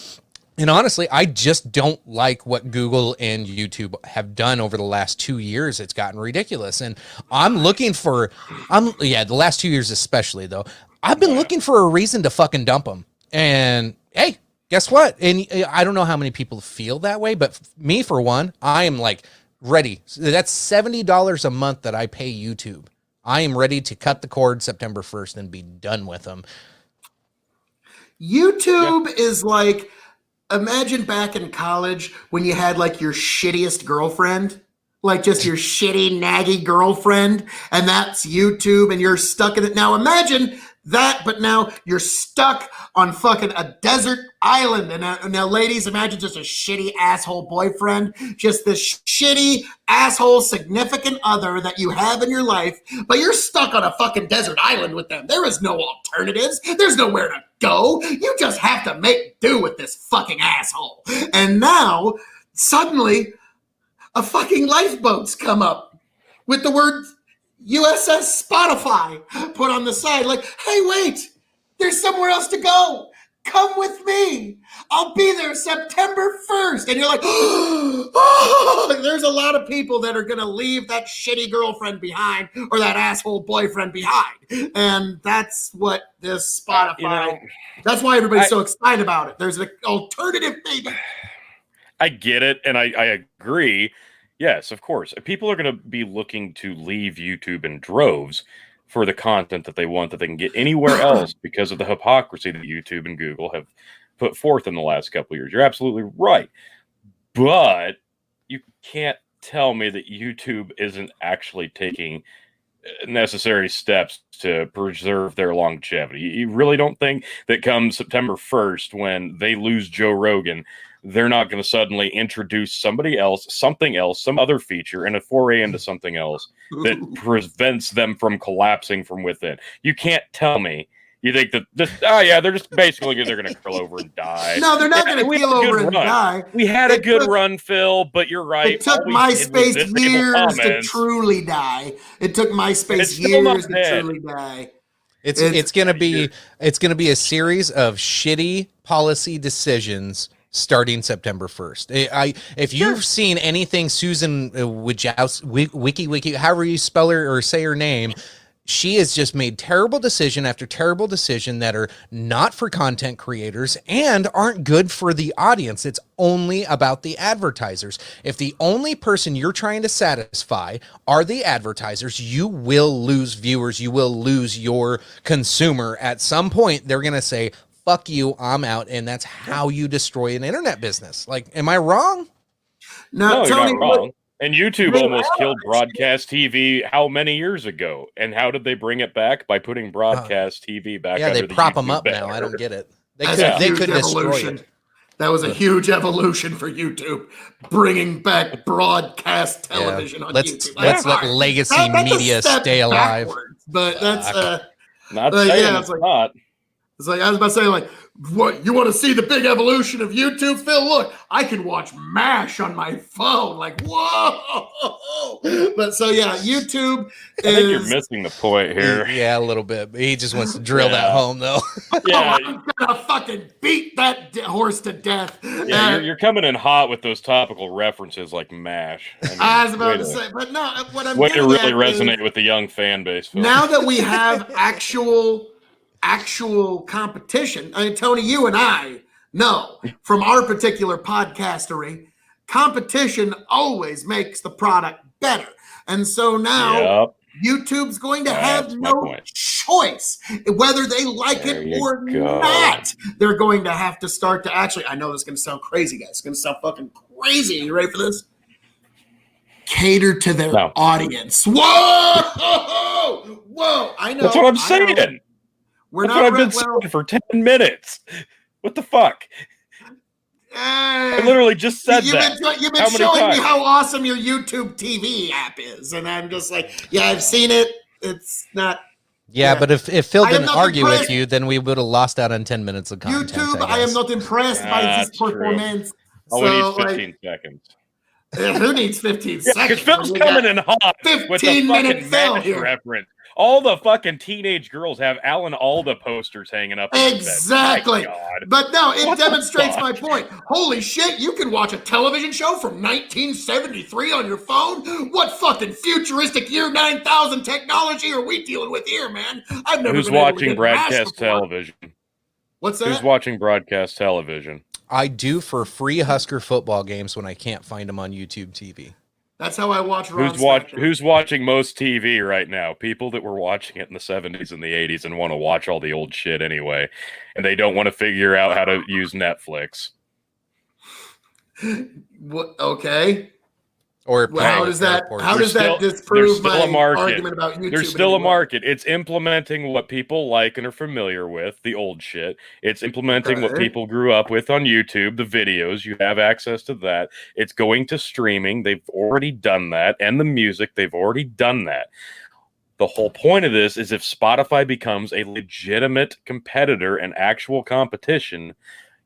honestly, I just don't like what Google and YouTube have done over the last 2 years. It's gotten ridiculous. And the last 2 years especially, though, I've been looking for a reason to fucking dump them. And hey, guess what? And I don't know how many people feel that way, but me, for one, I am like ready. That's $70 a month that I pay YouTube. I am ready to cut the cord September 1st and be done with them. YouTube is like, imagine back in college when you had like your shittiest girlfriend, like just your shitty, naggy girlfriend, and that's YouTube, and you're stuck in it. Now imagine that, but now you're stuck on fucking a desert island. And now, ladies, imagine just a shitty asshole boyfriend, just this shitty asshole significant other that you have in your life, but you're stuck on a fucking desert island with them. There is no alternatives. There's nowhere to go. You just have to make do with this fucking asshole. And now, suddenly, a fucking lifeboat's come up with the word USS Spotify put on the side, like, hey, wait, there's somewhere else to go. Come with me. I'll be there September 1st. And you're like, oh, there's a lot of people that are going to leave that shitty girlfriend behind or that asshole boyfriend behind. And that's what this Spotify, that's why everybody's so excited about it. There's an alternative, baby. I get it. And I agree. Yes, of course. People are going to be looking to leave YouTube in droves for the content that they want that they can get anywhere else because of the hypocrisy that YouTube and Google have put forth in the last couple of years. You're absolutely right. But you can't tell me that YouTube isn't actually taking necessary steps to preserve their longevity. You really don't think that come September 1st, when they lose Joe Rogan, they're not going to suddenly introduce somebody else, something else, some other feature, and a foray into something else that prevents them from collapsing from within? You can't tell me. You think that they're just basically they're going to curl over and die. No, they're not going to keel over and die. We had a good run, Phil, but you're right. It took MySpace years to truly die. It took MySpace years to truly die. It's going to be a series of shitty policy decisions starting September 1st. If you've seen anything Susan Wiki, however you spell her or say her name, she has just made terrible decision after terrible decision that are not for content creators and aren't good for the audience. It's only about the advertisers. If the only person you're trying to satisfy are the advertisers, you will lose viewers. You will lose your consumer. At some point, they're going to say, fuck you, I'm out. And that's how you destroy an internet business. Like, am I wrong? No, Tony, you're not wrong. And YouTube almost killed broadcast TV how many years ago? And how did they bring it back? By putting broadcast TV back under the YouTube they prop them up banner. now. I don't get it. They could destroy it. That was a huge evolution for YouTube, bringing back broadcast television on YouTube. Let's let legacy media stay alive. But that's not saying it's not. It's like, I was about to say, like, what, you want to see the big evolution of YouTube, Phil? Look, I can watch MASH on my phone. Like, whoa! But so, yeah, YouTube is... I think you're missing the point here. Yeah, a little bit. He just wants to drill that home, though. Yeah. I'm going to fucking beat that horse to death. Yeah, you're coming in hot with those topical references like MASH. I was about to say, but no, what I'm way to really resonate with the young fan base, Phil. Now that we have actual competition. I mean, Tony, you and I know from our particular podcastery competition always makes the product better. And so now YouTube's going to have no choice. Whether they like it or not, they're going to have to start to actually, I know this is going to sound crazy, guys. It's going to sound fucking crazy. You ready for this? Cater to their audience. Whoa! Whoa! I know. That's what I'm saying. That's what I've been saying for 10 minutes. What the fuck? I literally just said that. You've been showing me how awesome your YouTube TV app is, and I'm just like, yeah, I've seen it. It's not. Yeah, but if Phil didn't argue with you, then we would have lost out on 10 minutes of content. YouTube, I am not impressed by this performance. All we need is 15 seconds. Who needs 15 seconds? Because Phil's coming in hot with the fucking match reference. All the fucking teenage girls have Alan Alda posters hanging up. Exactly. But no, it demonstrates my point. Holy shit, you can watch a television show from 1973 on your phone? What fucking futuristic year 9000 technology are we dealing with here, man? I've never Who's watching broadcast television? What's that? Who's watching broadcast television? I do for free Husker football games when I can't find them on YouTube TV. That's how I watch. Who's watching most TV right now? People that were watching it in the 70s and the 80s and want to watch all the old shit anyway, and they don't want to figure out how to use Netflix. What? Okay. Or how does that disprove my argument about YouTube? There's still a market. It's implementing what people like and are familiar with, the old shit. It's implementing what people grew up with on YouTube, the videos. You have access to that. It's going to streaming. They've already done that. And the music, they've already done that. The whole point of this is if Spotify becomes a legitimate competitor and actual competition,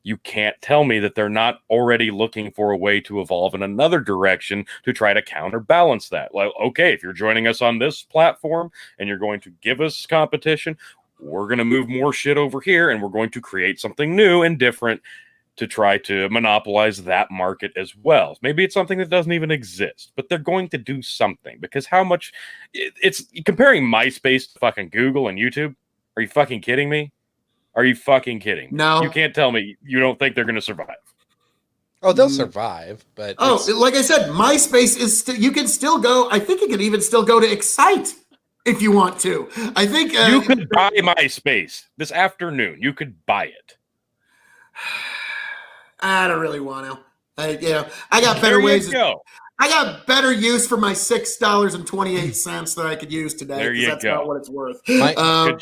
you can't tell me that they're not already looking for a way to evolve in another direction to try to counterbalance that. Like, okay, if you're joining us on this platform and you're going to give us competition, we're going to move more shit over here and we're going to create something new and different to try to monopolize that market as well. Maybe it's something that doesn't even exist, but they're going to do something because how much it's comparing MySpace to fucking Google and YouTube. Are you fucking kidding me? Are you fucking kidding? No. You can't tell me you don't think they're going to survive. Oh, they'll survive, but like I said, MySpace is you can still go. I think you can even still go to Excite if you want to. I think you could buy MySpace this afternoon. You could buy it. I don't really want to. I got better ways. I got better use for my $6.28 that I could use today. There you that's go. Not what it's worth. Could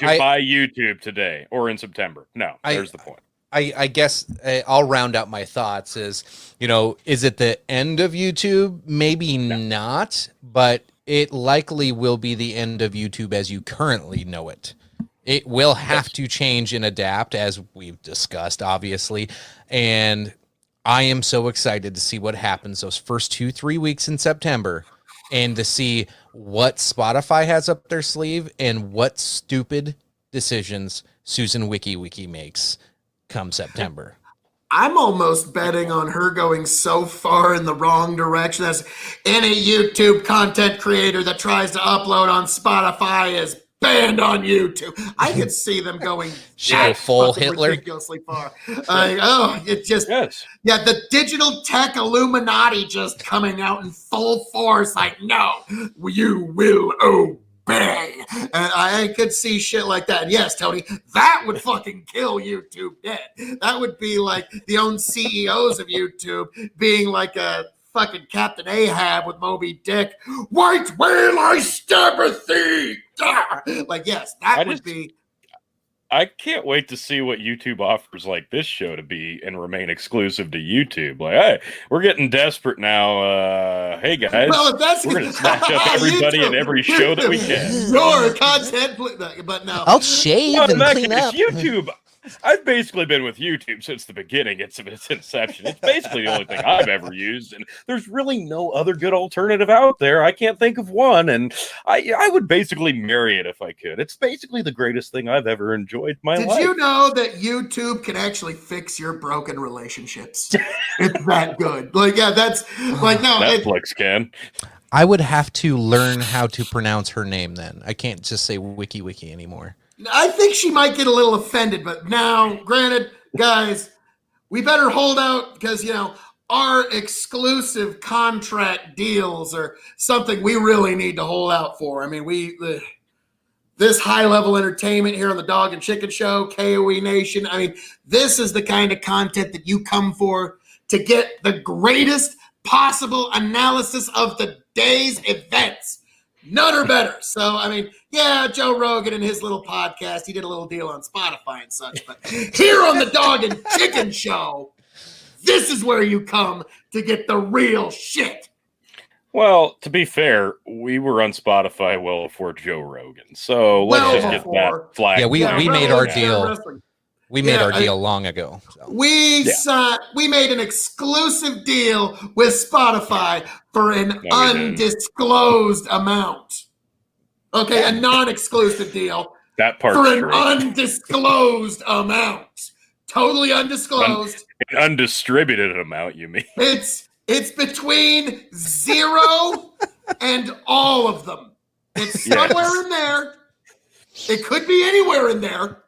you buy YouTube today or in September? No, there's the point. I guess I'll round out my thoughts is, is it the end of YouTube? Maybe not, but it likely will be the end of YouTube as you currently know it. It will have to change and adapt, as we've discussed, obviously. And I am so excited to see what happens those first 2-3 weeks in September and to see what Spotify has up their sleeve and what stupid decisions Susan Wiki makes come September. I'm almost betting on her going so far in the wrong direction as any YouTube content creator that tries to upload on Spotify is banned on YouTube. I could see them going full Hitler ridiculously far. It just the digital tech Illuminati just coming out in full force. Like, no, you will obey. And I could see shit like that. And yes, Tony, that would fucking kill YouTube dead. That would be like the own CEOs of YouTube being like a fucking Captain Ahab with Moby Dick. White whale, I stab thee. Like, yes, that would be. I can't wait to see what YouTube offers like this show to be and remain exclusive to YouTube. Like, hey, we're getting desperate now. Hey guys, well, if we're going to snatch up everybody in every show that we can. Your content, but no. I'll shave and clean up. YouTube. I've basically been with YouTube since the beginning. It's inception. It's basically the only thing I've ever used, and there's really no other good alternative out there. I can't think of one, and I would basically marry it if I could. It's basically the greatest thing I've ever enjoyed in my life. Did you know that YouTube can actually fix your broken relationships? It's that good. Like, yeah, that's like no. Netflix can. I would have to learn how to pronounce her name then. I can't just say Wiki anymore. I think she might get a little offended, but now, granted, guys, we better hold out because, our exclusive contract deals are something we really need to hold out for. I mean, this high-level entertainment here on the Dog and Chicken Show, KOE Nation, I mean, this is the kind of content that you come for to get the greatest possible analysis of the day's events. None are better. So, I mean, yeah, Joe Rogan and his little podcast, he did a little deal on Spotify and such. But here on the Dog and Chicken Show, this is where you come to get the real shit. Well, to be fair, we were on Spotify well before Joe Rogan. So let's just get that flag. Yeah, we made our deal. Wrestling. We made our deal long ago. So. We made an exclusive deal with Spotify for an undisclosed amount. Okay, a non-exclusive deal. That part for an undisclosed amount. Totally undisclosed. An undistributed amount, you mean? It's between 0 and all of them. It's somewhere in there. It could be anywhere in there.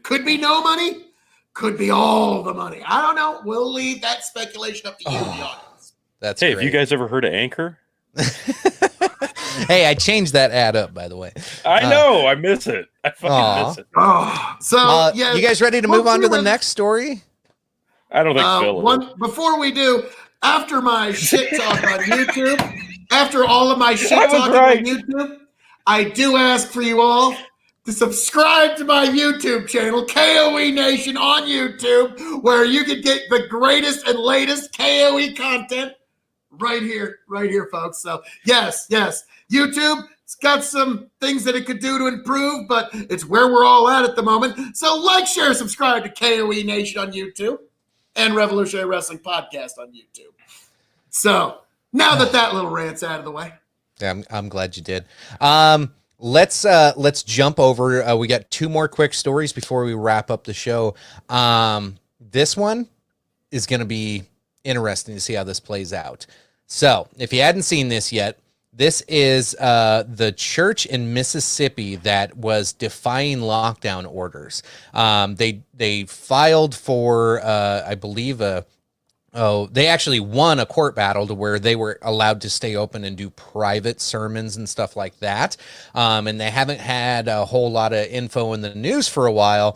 Could be no money. Could be all the money. I don't know. We'll leave that speculation up to you, the audience. That's great. Have you guys ever heard of Anchor? Hey, I changed that ad up, by the way. I know. I miss it. I fucking miss it. So, you guys ready to move on to the next story? I don't think Phil. Before we do, after my shit talk on YouTube, after all of my shit talk on YouTube, I do ask for you all to subscribe to my YouTube channel, KOE Nation on YouTube, where you can get the greatest and latest KOE content right here, folks. So yes, YouTube, it's got some things that it could do to improve, but it's where we're all at the moment. So like, share, subscribe to KOE Nation on YouTube and Revolutionary Wrestling Podcast on YouTube. So now that little rant's out of the way. Yeah, I'm glad you did. Let's jump over. We got 2 more quick stories before we wrap up the show. This one is going to be interesting to see how this plays out. So if you hadn't seen this yet, this is the church in Mississippi that was defying lockdown orders. They filed for, I believe, they actually won a court battle to where they were allowed to stay open and do private sermons and stuff like that. And they haven't had a whole lot of info in the news for a while.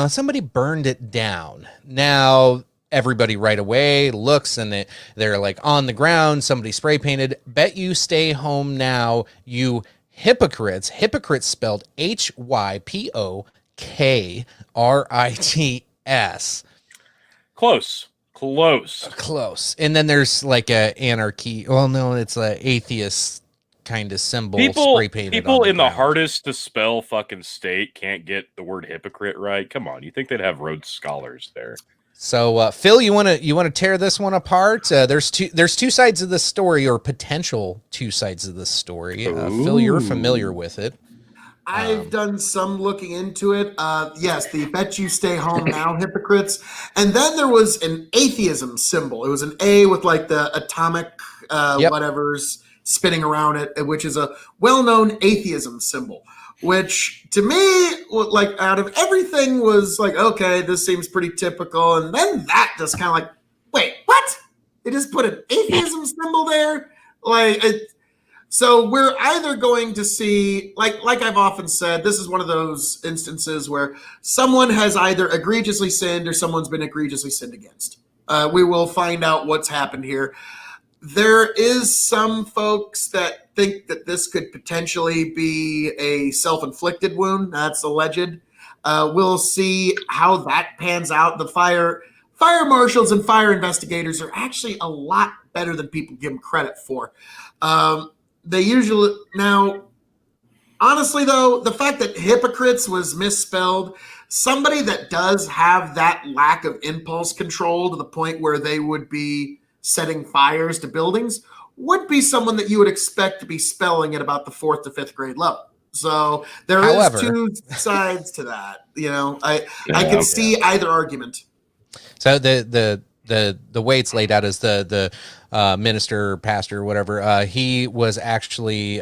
Somebody burned it down. Now, everybody right away looks and they're like on the ground. Somebody spray painted, "Bet you stay home now, you hypocrites." Hypocrites spelled HYPOKRITS. Close. And then there's like a anarchy. Well, no, it's a atheist kind of symbol spray painted. People in the hardest to spell fucking state can't get the word hypocrite right. Come on, you think they'd have Rhodes Scholars there? So, Phil, you want to tear this one apart? There's two sides of the story, or potential 2 sides of the story. Phil, you're familiar with it. I've done some looking into it. Yes, the "Bet you stay home now" hypocrites. And then there was an atheism symbol. It was an A with like the atomic whatever's spinning around it, which is a well-known atheism symbol. Which to me, like, out of everything was like, okay, this seems pretty typical. And then that just kind of like, wait, what? They just put an atheism symbol there? So we're either going to see, like I've often said, this is one of those instances where someone has either egregiously sinned or someone's been egregiously sinned against. We will find out what's happened here. There is some folks that think that this could potentially be a self-inflicted wound. That's alleged. We'll see how that pans out. The fire marshals and fire investigators are actually a lot better than people give them credit for. They usually, now, honestly though, the fact that hypocrites was misspelled, somebody that does have that lack of impulse control to the point where they would be setting fires to buildings would be someone that you would expect to be spelling at about the 4th to 5th grade level. So there is 2 sides to that. You know, I can see either argument. So the way it's laid out is the minister, pastor, whatever. He was actually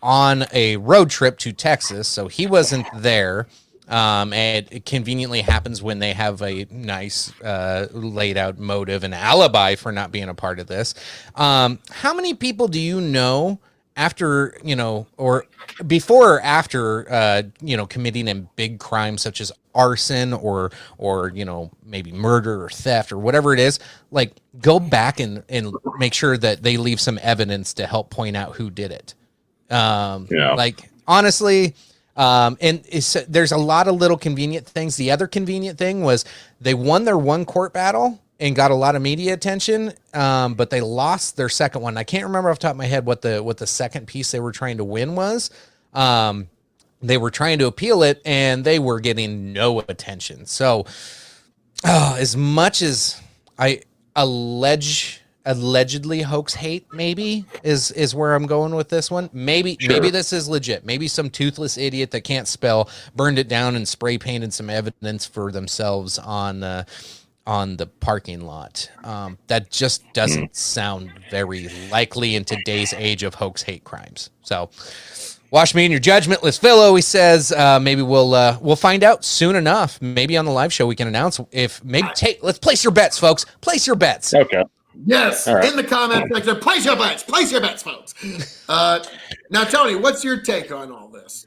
on a road trip to Texas, so he wasn't there. And it conveniently happens when they have a nice laid out motive and alibi for not being a part of this. How many people do you know after, or before or after, committing a big crime such as arson or maybe murder or theft or whatever it is, like go back and make sure that they leave some evidence to help point out who did it. Like honestly, and there's a lot of little convenient things. The other convenient thing was they won their one court battle and got a lot of media attention, but they lost their second one. I can't remember off the top of my head what the second piece they were trying to win was. They were trying to appeal it, and they were getting no attention. So, as much as I allegedly hoax hate, maybe is where I'm going with this one. Maybe this is legit. Maybe some toothless idiot that can't spell burned it down and spray painted some evidence for themselves on the parking lot. That just doesn't sound very likely in today's age of hoax hate crimes. So wash me in your judgment. Let's Philo, he says, maybe we'll find out soon enough. Maybe on the live show we can announce let's place your bets, folks. Place your bets. Okay. Yes, right. In the comment section, place your bets, folks. Now, Tony, what's your take on all this?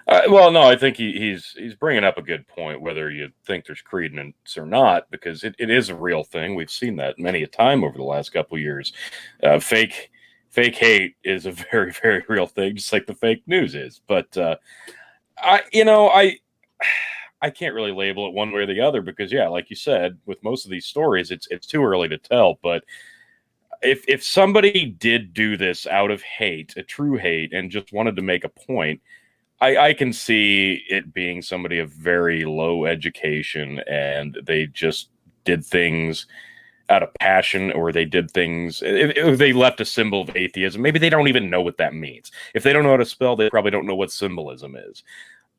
Well, no, I think he's bringing up a good point, whether you think there's credence or not, because it is a real thing. We've seen that many a time over the last couple of years. Fake hate is a very, very real thing, just like the fake news is. But I can't really label it one way or the other because, yeah, like you said, with most of these stories, it's too early to tell. But if somebody did do this out of hate, a true hate, and just wanted to make a point, I can see it being somebody of very low education and they just did things out of passion, or they did things, if they left a symbol of atheism, maybe they don't even know what that means. If they don't know how to spell, they probably don't know what symbolism is.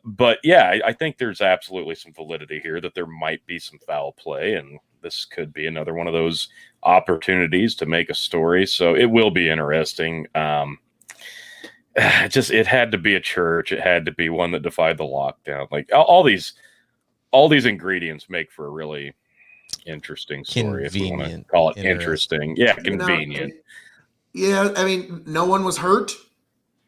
But yeah, I think there's absolutely some validity here that there might be some foul play, and this could be another one of those opportunities to make a story. So it will be interesting. It had to be a church. It had to be one that defied the lockdown. Like all these ingredients make for a really interesting story. If you want to call it interesting. Yeah, convenient. Yeah, I mean, no one was hurt,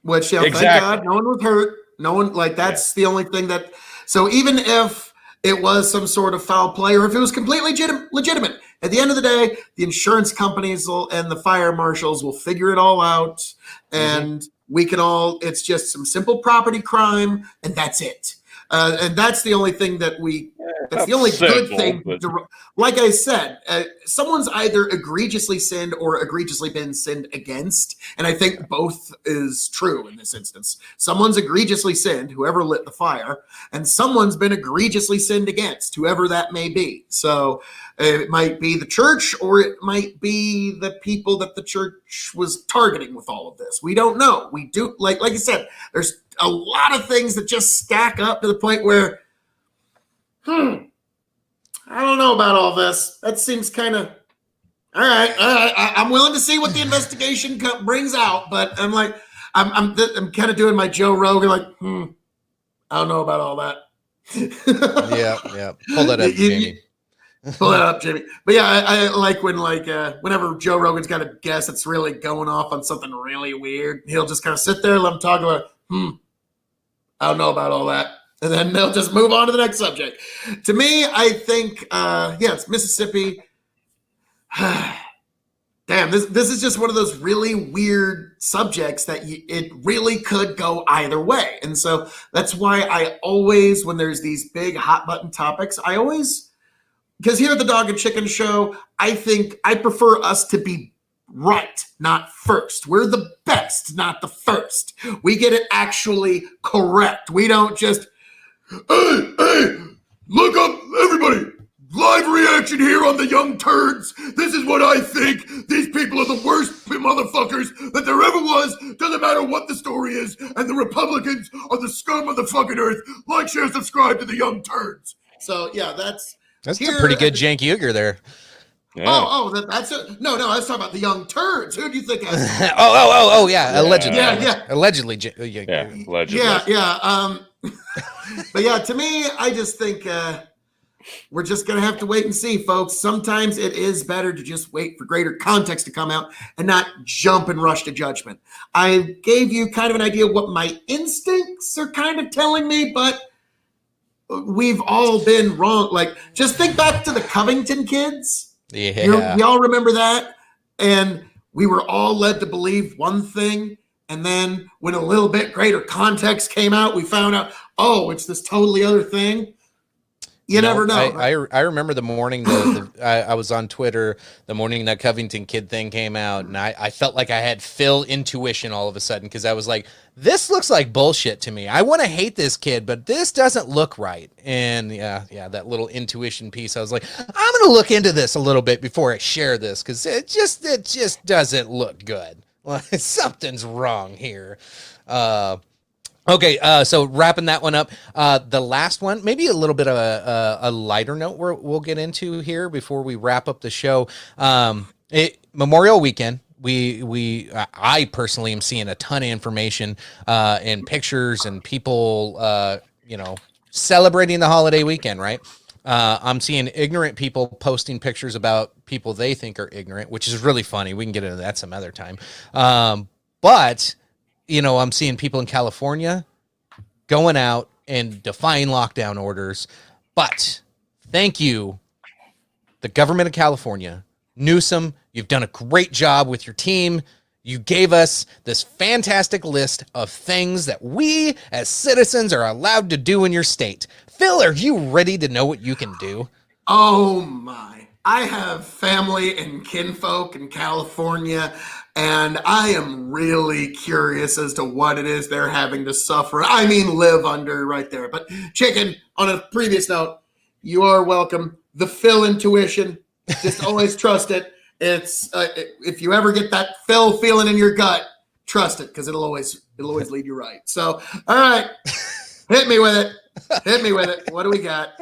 which exactly. Thank God, no one was hurt. No one, that's the only thing that. So even if it was some sort of foul play, or if it was completely legitimate, at the end of the day, the insurance companies and the fire marshals will figure it all out, and we can all. It's just some simple property crime, and that's it. And that's the only thing that's the only good thing. Like I said, someone's either egregiously sinned or egregiously been sinned against. And I think both is true in this instance. Someone's egregiously sinned, whoever lit the fire, and someone's been egregiously sinned against, whoever that may be. So it might be the church, or it might be the people that the church was targeting with all of this. We don't know. We do, like I said, there's a lot of things that just stack up to the point where, I don't know about all this. That seems kind of, all right. I'm willing to see what the investigation brings out, but I'm like, I'm kind of doing my Joe Rogan, like, I don't know about all that. Yeah. Pull that up, Jamie. Pull that up, Jamie. But yeah, I like when whenever Joe Rogan's got a guest that's really going off on something really weird, he'll just kind of sit there and let him talk about, I don't know about all that. And then they'll just move on to the next subject. To me, I think, it's Mississippi. Damn, this is just one of those really weird subjects that it really could go either way. And so that's why I always, when there's these big hot button topics, because here at the Dog and Chicken Show, I think I prefer us to be right, not first. We're the best, not the first. We get it actually correct. We don't just, hey, look up, everybody. Live reaction here on the Young Turds. This is what I think. These people are the worst motherfuckers that there ever was. Doesn't matter what the story is. And the Republicans are the scum of the fucking earth. Like, share, subscribe to the Young Turds. So, yeah, that's a pretty good Jank Uger there. Yeah. That's it. No, I was talking about the Young Turds. Who do you think? Yeah. Allegedly. Yeah. Allegedly. Allegedly. Yeah. But yeah, to me, I just think we're just going to have to wait and see, folks. Sometimes it is better to just wait for greater context to come out and not jump and rush to judgment. I gave you kind of an idea of what my instincts are kind of telling me, but we've all been wrong. Like, just think back to the Covington kids. Yeah. We all remember that. And we were all led to believe one thing. And then when a little bit greater context came out, we found out, oh, it's this totally other thing. You never know. I remember the morning I was on Twitter the morning that Covington kid thing came out, and I felt like I had Phil intuition all of a sudden, because I was like, this looks like bullshit to me. I want to hate this kid, but this doesn't look right. And yeah, that little intuition piece, I was like, I'm going to look into this a little bit before I share this, because it just doesn't look good. Well, something's wrong here. Okay, so wrapping that one up, the last one, maybe a little bit of a lighter note we'll get into here before we wrap up the show. Memorial Weekend, I personally am seeing a ton of information and pictures and people, celebrating the holiday weekend, right? I'm seeing ignorant people posting pictures about people they think are ignorant, which is really funny. We can get into that some other time. But I'm seeing people in California going out and defying lockdown orders. But thank you, the government of California. Newsom, you've done a great job with your team. You gave us this fantastic list of things that we as citizens are allowed to do in your state. Phil, are you ready to know what you can do? Oh my. I have family and kinfolk in California, and I am really curious as to what it is they're having to suffer. I mean, live under right there. But Chicken, on a previous note, you are welcome. The Phil intuition, just always trust it. It's if you ever get that Phil feeling in your gut, trust it, because it'll always lead you right. So, all right, hit me with it. What do we got?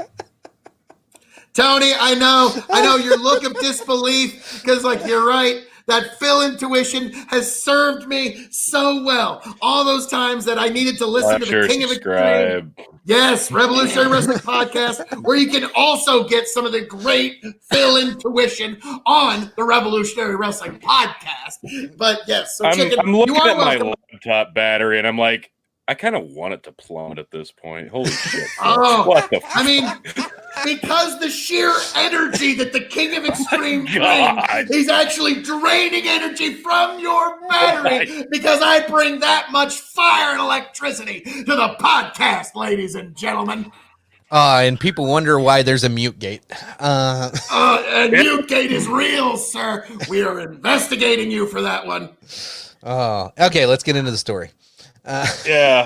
Tony, I know your look of disbelief, because you're right. That Phil intuition has served me so well. All those times that I needed to listen to the King of Extreme. Yes, Revolutionary Wrestling Podcast, where you can also get some of the great Phil intuition on the Revolutionary Wrestling Podcast. But yes, so Chicken, I'm looking at my laptop battery, and I'm like, I kind of want it to plummet at this point. Holy shit. What the fuck? I mean, because the sheer energy that the King of Extreme brings, he's actually draining energy from your battery, because I bring that much fire and electricity to the podcast, ladies and gentlemen. And people wonder why there's a mute gate. And mute gate is real, sir. We are investigating you for that one. Okay, let's get into the story. Yeah.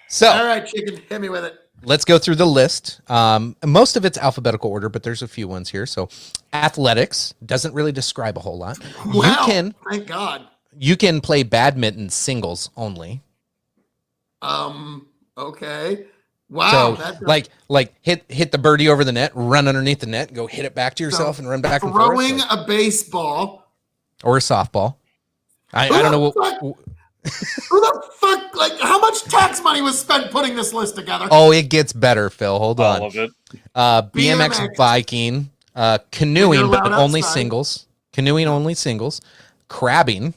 So, all right, Chicken, hit me with it. Let's go through the list. Most of it's alphabetical order, but there's a few ones here. So, athletics doesn't really describe a whole lot. Wow, thank God. You can play badminton singles only. Okay. Wow. So, like hit the birdie over the net, run underneath the net, go hit it back to yourself, and run back and forth. Throwing a baseball or a softball. I don't know what. Who the fuck? How much tax money was spent putting this list together? Oh, it gets better, Phil. Hold on. All of it. BMX biking, canoeing, but only singles. Canoeing only singles. Crabbing.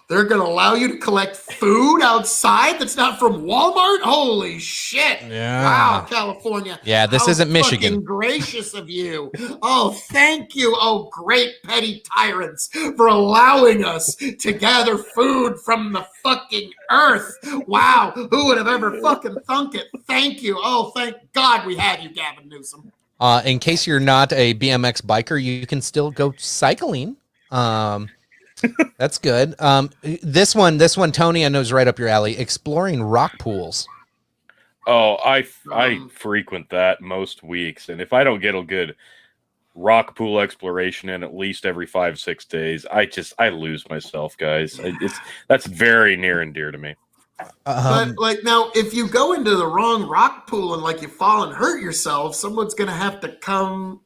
They're going to allow you to collect food outside that's not from Walmart? Holy shit. Yeah. Wow, California. Yeah, this isn't Michigan. Fucking gracious of you. Oh, thank you, oh great petty tyrants, for allowing us to gather food from the fucking earth. Wow, who would have ever fucking thunk it? Thank you. Oh, thank God we had you, Gavin Newsom. In case you're not a BMX biker, you can still go cycling. That's good. This one, Tony, I know is right up your alley. Exploring rock pools. Oh, I frequent that most weeks, and if I don't get a good rock pool exploration in at least every 5-6 days, I lose myself, guys. That's very near and dear to me. But now, if you go into the wrong rock pool and you fall and hurt yourself, someone's gonna have to come.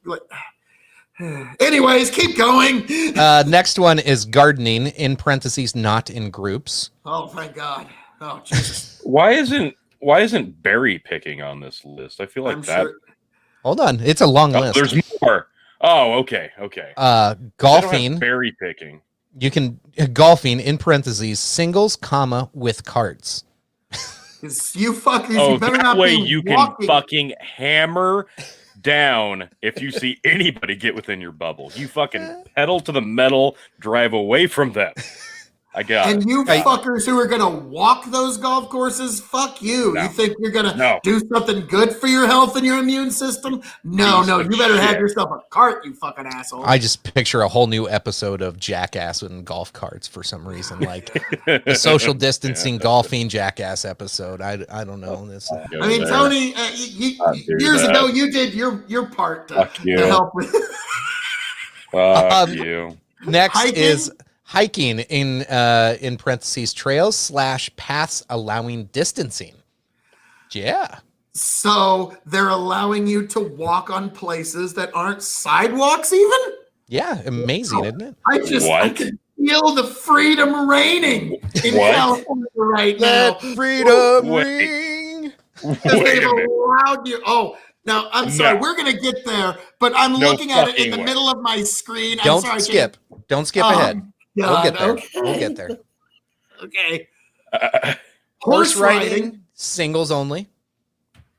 Anyways, keep going. Next one is gardening, in parentheses, not in groups. Oh, thank God. Oh, Jesus. Why isn't why isn't berry picking on this list? I feel like Hold on, it's a long list. There's more. Oh, okay. Golfing. Berry picking. You can golfing in parentheses singles, comma with carts. You fuckers. Oh, you better that not way be you walking. can fucking hammer down if you see anybody get within your bubble. You fucking pedal to the metal, drive away from them. I got and it. you fuckers who are gonna walk those golf courses, fuck you. No. You think you're gonna do something good for your health and your immune system? No, you better have yourself a cart, you fucking asshole. I just picture a whole new episode of Jackass in golf carts for some reason, like the social distancing golfing Jackass episode. I don't know this. I mean, Tony, years ago you did your part to help with. Fuck you. Next Hiking? is hiking in parentheses trails / paths allowing distancing. Yeah. So they're allowing you to walk on places that aren't sidewalks even? Yeah, amazing, isn't it? I can feel the freedom reigning in California right now. Let freedom ring. They've allowed you. Oh, now I'm sorry, we're gonna get there, but I'm looking at it in the middle of my screen. Don't skip. Don't skip ahead. We'll get there. Okay. We'll get there. Okay. Horse riding, singles only.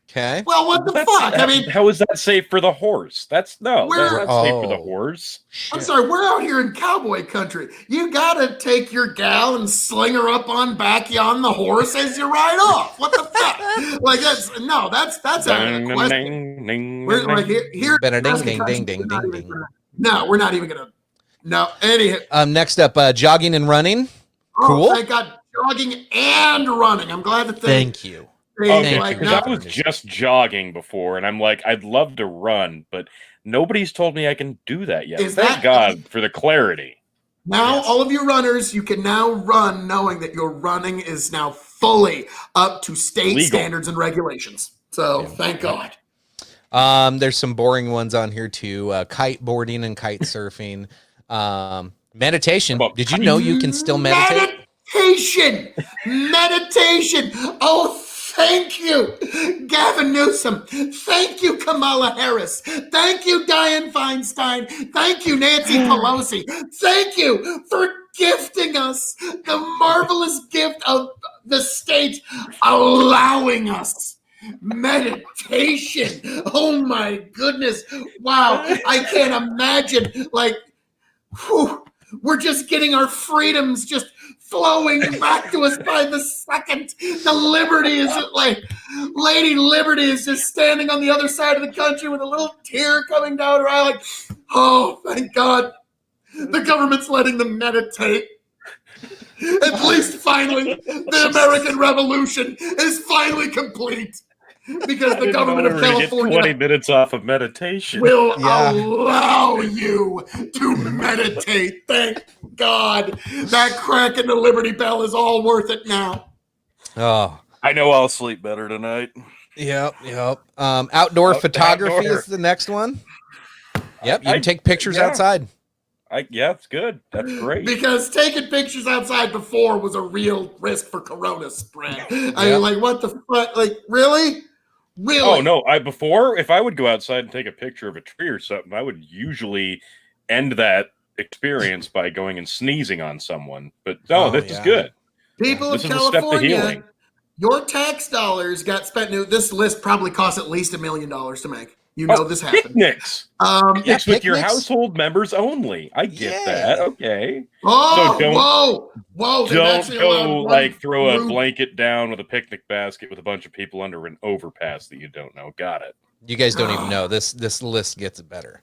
Okay. Well, what the fuck? I mean, how is that safe for the horse? That's not safe for the horse. I'm sorry, we're out here in cowboy country. You gotta take your gal and sling her up on back on the horse as you ride off. What the fuck? Like that's out of the question. We're like here. Better ding ding ding. No, we're not even gonna. No. Anyhow. Next up, jogging and running. Oh, cool. I got jogging and running. I'm glad that Thank you. Okay, because I was just jogging before, and I'm like, I'd love to run, but nobody's told me I can do that yet. Thank God for the clarity. Now, all of you runners, you can now run knowing that your running is now fully up to state standards and regulations. So, thank God. There's some boring ones on here too. Kite boarding and kite surfing. Meditation. Did you know you can still meditate? Meditation. Oh, thank you, Gavin Newsom. Thank you, Kamala Harris. Thank you, Dianne Feinstein. Thank you, Nancy Pelosi. Thank you for gifting us the marvelous gift of the state, allowing us meditation. Oh my goodness. Wow. I can't imagine, like, whew, we're just getting our freedoms just flowing back to us by the second. The liberty is like, Lady Liberty is just standing on the other side of the country with a little tear coming down her eye, like, oh, thank God. The government's letting them meditate. At least finally, the American Revolution is finally complete. Because the government of California get 20 minutes off of meditation will allow you to meditate. Thank God. That crack in the Liberty Bell is all worth it now. Oh, I know I'll sleep better tonight. Yep. Outdoor photography is the next one. Yep, you can take pictures outside. It's good. That's great. Because taking pictures outside before was a real risk for corona spread. I mean, like, what the fuck? Like, really? Really? Oh no! Before, if I would go outside and take a picture of a tree or something, I would usually end that experience by going and sneezing on someone. But no, this is good. People of California, your tax dollars got spent. This list probably cost at least $1 million to make. You know this happened. Picnics. Picnics with your household members only. I get that. Okay. Oh, so whoa! Don't go like throw a blanket down with a picnic basket with a bunch of people under an overpass that you don't know. Got it. You guys don't even know this. This list gets better.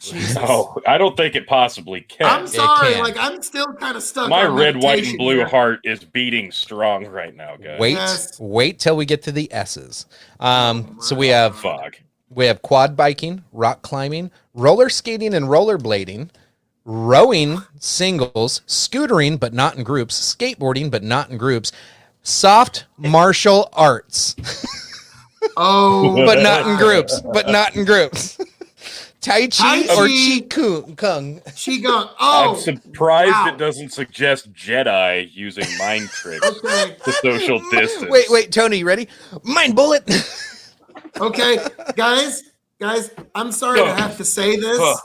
Jesus. No, I don't think it possibly can. I'm sorry, like I'm still kind of stuck. My red, white, and blue heart is beating strong right now, guys. Wait till we get to the S's. So we have quad biking, rock climbing, roller skating and rollerblading, rowing singles, scootering but not in groups, skateboarding but not in groups, soft martial arts. Oh, but not in groups. Tai Chi or Qigong? Qigong. Oh, I'm surprised wow. it doesn't suggest Jedi using mind tricks Okay. to social distance. Wait, Tony, you ready? Mind bullet. Okay, guys, I'm sorry to have to say this.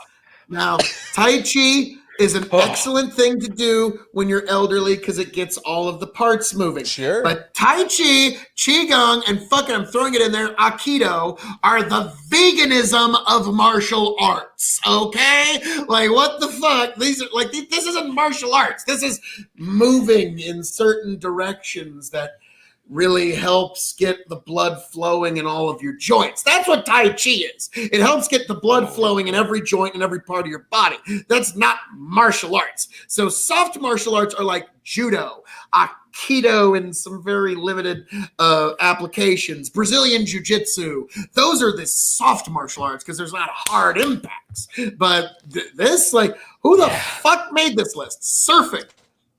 Now, Tai Chi is an excellent thing to do when you're elderly because it gets all of the parts moving. Sure. But Tai Chi, Qigong, and I'm throwing it in there, Aikido are the veganism of martial arts. Okay? Like, what the fuck? These are like, this isn't martial arts. This is moving in certain directions that really helps get the blood flowing in all of your joints. That's what Tai Chi is. It helps get the blood flowing in every joint and every part of your body. That's not martial arts. So soft martial arts are like judo, Aikido in some very limited applications, Brazilian jiu-jitsu. Those are the soft martial arts because there's not hard impacts. But this, like, who the fuck made this list? Surfing.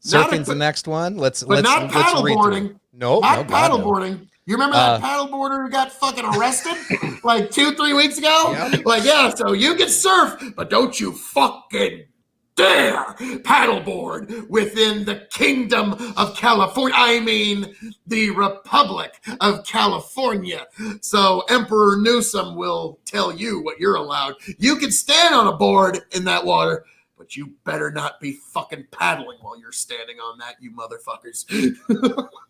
Surfing's the next one. Let's not paddleboarding. Not paddleboarding. You remember that paddleboarder who got fucking arrested like 2-3 weeks ago? Yep. Like, yeah, so you can surf, but don't you fucking dare paddleboard within the kingdom of California. I mean, the Republic of California. So Emperor Newsom will tell you what you're allowed. You can stand on a board in that water, but you better not be fucking paddling while you're standing on that, you motherfuckers.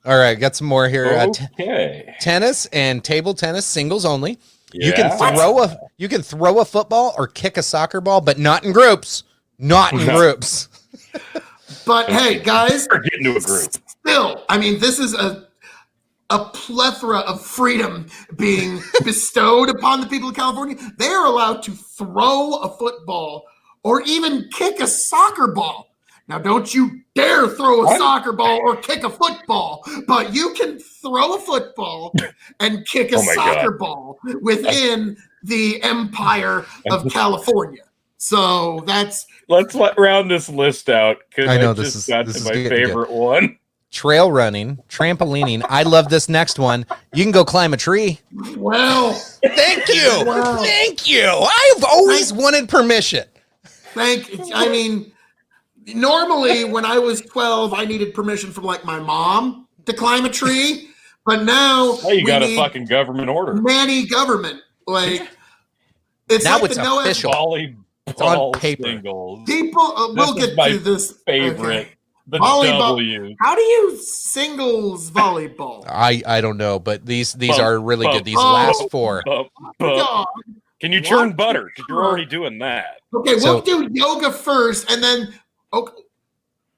All right, got some more here. Okay. Tennis and table tennis, singles only. Yeah. You can throw a football or kick a soccer ball, but not in groups. Not in groups. But hey, guys, Get into a group. Still, I mean, this is a plethora of freedom being bestowed upon the people of California. They are allowed to throw a football or even kick a soccer ball. Now, don't you dare throw a soccer ball or kick a football, but you can throw a football and kick a soccer ball within the empire of California. So let's round this list out. I know this is my favorite one. Trail running, trampolining. I love this next one. You can go climb a tree. Well, thank you. Wow. Thank you. I've always wanted permission. I mean, normally when I was 12, I needed permission from like my mom to climb a tree, but now you got a fucking government order. Manny government, like it's now like it's the no official. It's on paper. Singles. People, we'll get to this. Favorite, okay. the volleyball. W. How do you singles volleyball? I don't know, but these are really good. These last four. Can you churn butter? You're already doing that. Okay, we'll do yoga first, and then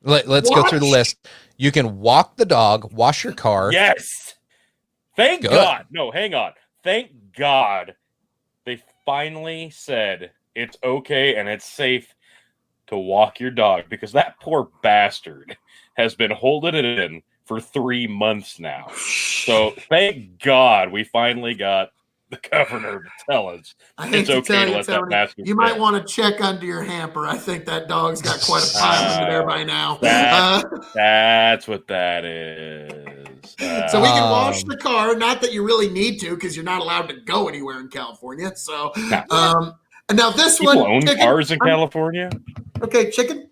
let's go through the list. You can walk the dog, wash your car. Yes. Thank God. No, hang on. Thank God they finally said it's okay and it's safe to walk your dog, because that poor bastard has been holding it in for 3 months now. So thank God we finally got the governor to tell us it's okay to let that bastard. You might want to check under your hamper. I think that dog's got quite a pile under there by now. That's what that is. So we can wash the car. Not that you really need to, because you're not allowed to go anywhere in California. So, and now this people one, own cars in California. Okay, chicken.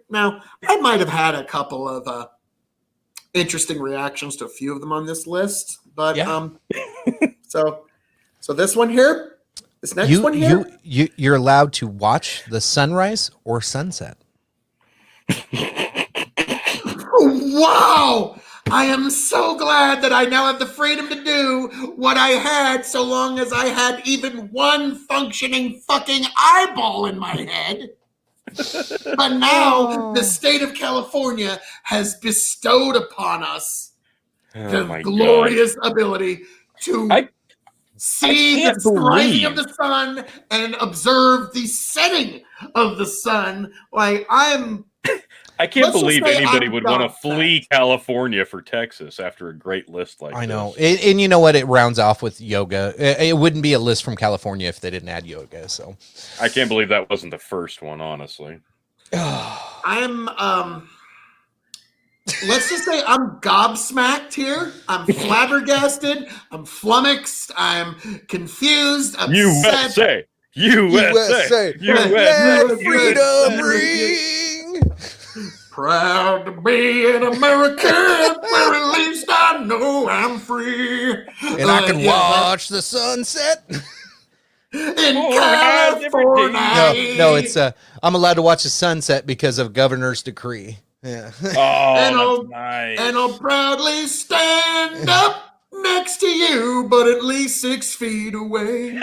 Now, I might have had a couple of interesting reactions to a few of them on this list, but so this one here, this next one here, you're allowed to watch the sunrise or sunset. Wow! I am so glad that I now have the freedom to do what I had, so long as I had even one functioning fucking eyeball in my head. But now the state of California has bestowed upon us the glorious ability to see the rising of the sun and observe the setting of the sun. Like, I can't believe anybody would want to flee California for Texas after a great list like this. I know. And you know what? It rounds off with yoga. It wouldn't be a list from California if they didn't add yoga. So I can't believe that wasn't the first one, honestly. I'm let's just say I'm gobsmacked here. I'm flabbergasted. I'm flummoxed. I'm confused. Upset. USA. Let freedom ring. Proud to be an American, where at least I know I'm free. And I can watch the sunset. In California. No, it's I'm allowed to watch the sunset because of governor's decree. Yeah. Oh, that's nice. And I'll proudly stand up next to you, but at least 6 feet away.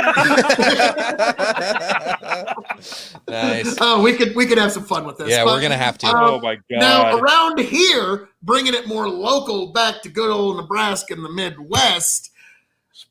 Nice. Oh, we could have some fun with this. Yeah, we're gonna have to. Oh my God. Now around here, bringing it more local back to good old Nebraska and the Midwest.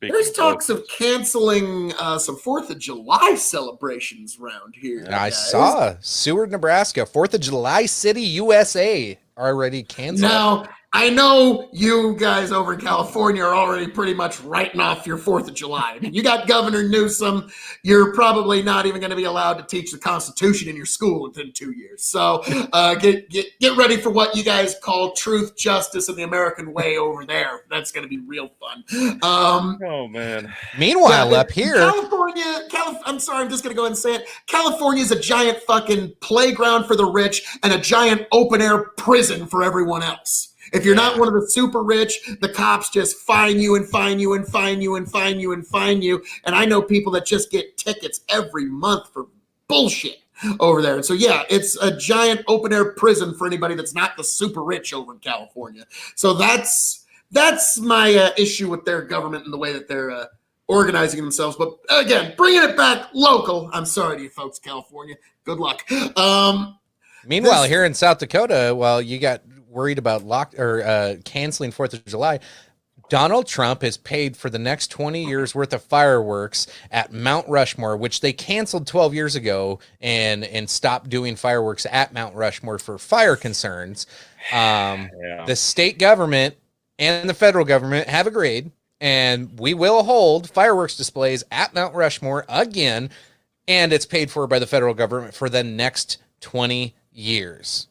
There's talks of canceling some 4th of July celebrations around here. I saw Seward, Nebraska, 4th of July City, USA, already canceled. Now, I know you guys over in California are already pretty much writing off your 4th of July. I mean, you got Governor Newsom. You're probably not even going to be allowed to teach the Constitution in your school within 2 years. So get ready for what you guys call truth, justice, and the American way over there. That's going to be real fun. Oh, man. Meanwhile, up here, California, I'm sorry, I'm just going to go ahead and say it. California is a giant fucking playground for the rich and a giant open-air prison for everyone else. If you're not one of the super rich, the cops just fine you and fine you and fine you and fine you and fine you. And I know people that just get tickets every month for bullshit over there. And so, yeah, it's a giant open air prison for anybody that's not the super rich over in California. So that's my issue with their government and the way that they're organizing themselves. But again, bringing it back local. I'm sorry to you folks, California. Good luck. Meanwhile, here in South Dakota, while you got worried about canceling 4th of July, Donald Trump has paid for the next 20 years worth of fireworks at Mount Rushmore, which they canceled 12 years ago and stopped doing fireworks at Mount Rushmore for fire concerns. The state government and the federal government have agreed, and we will hold fireworks displays at Mount Rushmore again, and it's paid for by the federal government for the next 20 years.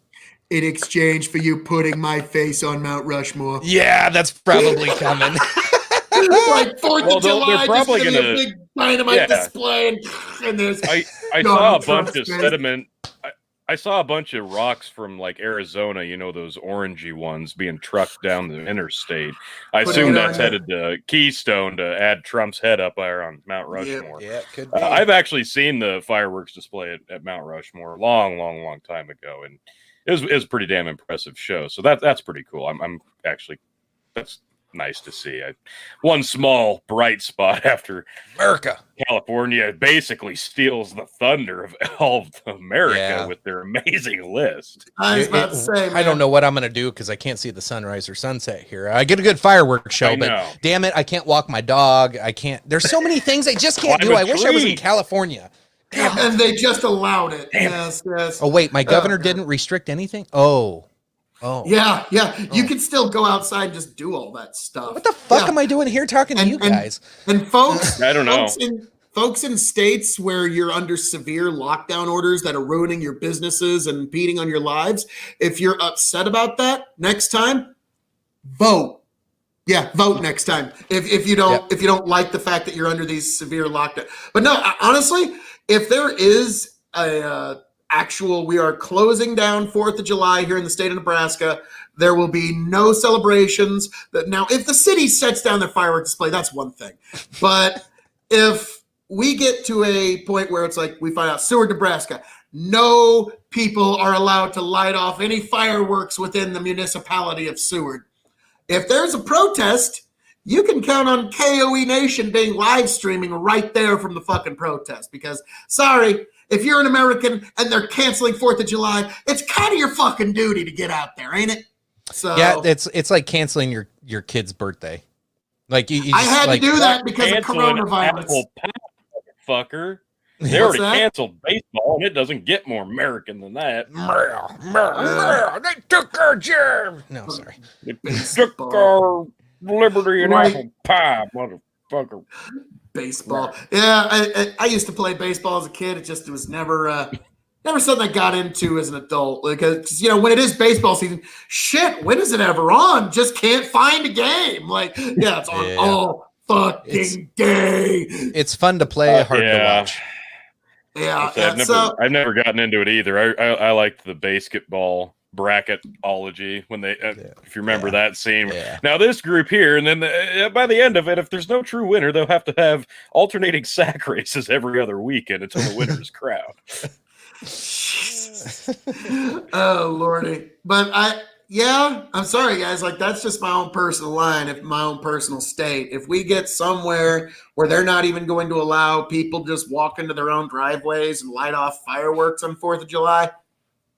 In exchange for you putting my face on Mount Rushmore. Yeah, that's probably coming. Like 4th of July, they're probably just gonna be a big dynamite display, and there's. I saw a bunch of sediment. I saw a bunch of rocks from like Arizona, you know, those orangey ones being trucked down the interstate. I assume that's headed to Keystone to add Trump's head up there on Mount Rushmore. Yeah, it could be. I've actually seen the fireworks display at Mount Rushmore long time ago, and it was a pretty damn impressive show. So that's pretty cool. I'm actually, that's nice to see. One small bright spot after America. California basically steals the thunder of all of America with their amazing list. I was about to say, man. I don't know what I'm going to do because I can't see the sunrise or sunset here. I get a good fireworks show, but damn it, I can't walk my dog. I can't. There's so many things I just can't do. I wish I was in California. And they just allowed it. Yes. Oh, wait, my governor didn't restrict anything? Oh. Yeah. You can still go outside and just do all that stuff. What the fuck am I doing here talking to you guys? And folks, I don't know. Folks in states where you're under severe lockdown orders that are ruining your businesses and impeding on your lives, if you're upset about that, next time, vote. Yeah, vote next time. If you don't like the fact that you're under these severe lockdown. But no, honestly, if there is we are closing down 4th of July here in the state of Nebraska, there will be no celebrations. Now, if the city sets down their fireworks display, that's one thing. But if we get to a point where it's like we find out Seward, Nebraska, no people are allowed to light off any fireworks within the municipality of Seward. If there's a protest, you can count on KOE Nation being live streaming right there from the fucking protest. Because, sorry, if you're an American and they're canceling 4th of July, it's kind of your fucking duty to get out there, ain't it? So yeah, it's like canceling your kid's birthday. Like you I had to do that because of coronavirus. Fucker. They already canceled baseball, and it doesn't get more American than that. They took our job. No, sorry. They took our liberty and apple pie, motherfucker. Baseball. Yeah, I used to play baseball as a kid. It was never something I got into as an adult. Because, when it is baseball season, shit, when is it ever on? Just can't find a game. Like, yeah, it's on all fucking day. It's fun to play, hard to watch. Yeah. I've never gotten into it either. I liked the basketball bracketology when they, if you remember that scene. Yeah. Now this group here, and then by the end of it, if there's no true winner, they'll have to have alternating sack races every other weekend until the winner is crowned. Oh Lordy. But I'm sorry guys, like that's just my own personal line, if my own personal state. If we get somewhere where they're not even going to allow people just walk into their own driveways and light off fireworks on 4th of July,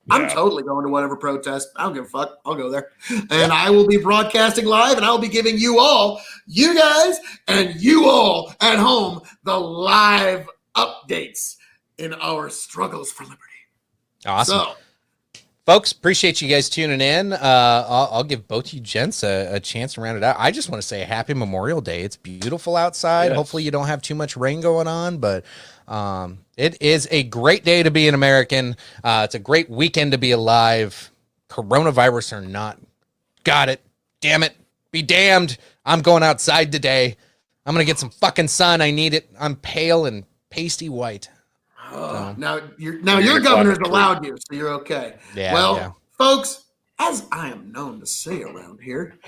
I'm totally going to whatever protest. I don't give a fuck. I'll go there. And I will be broadcasting live, and I'll be giving you all, you guys, and you all at home, the live updates in our struggles for liberty. Awesome. So, folks, appreciate you guys tuning in. I'll give both you gents a chance to round it out. I just want to say a happy Memorial Day. It's beautiful outside. Yes. Hopefully you don't have too much rain going on, but it is a great day to be an American. It's a great weekend to be alive. Coronavirus or not. Got it. Damn it. Be damned. I'm going outside today. I'm going to get some fucking sun. I need it. I'm pale and pasty white. Now your governor's allowed you, so you're okay. Yeah, well, yeah. folks, as I am known to say around here,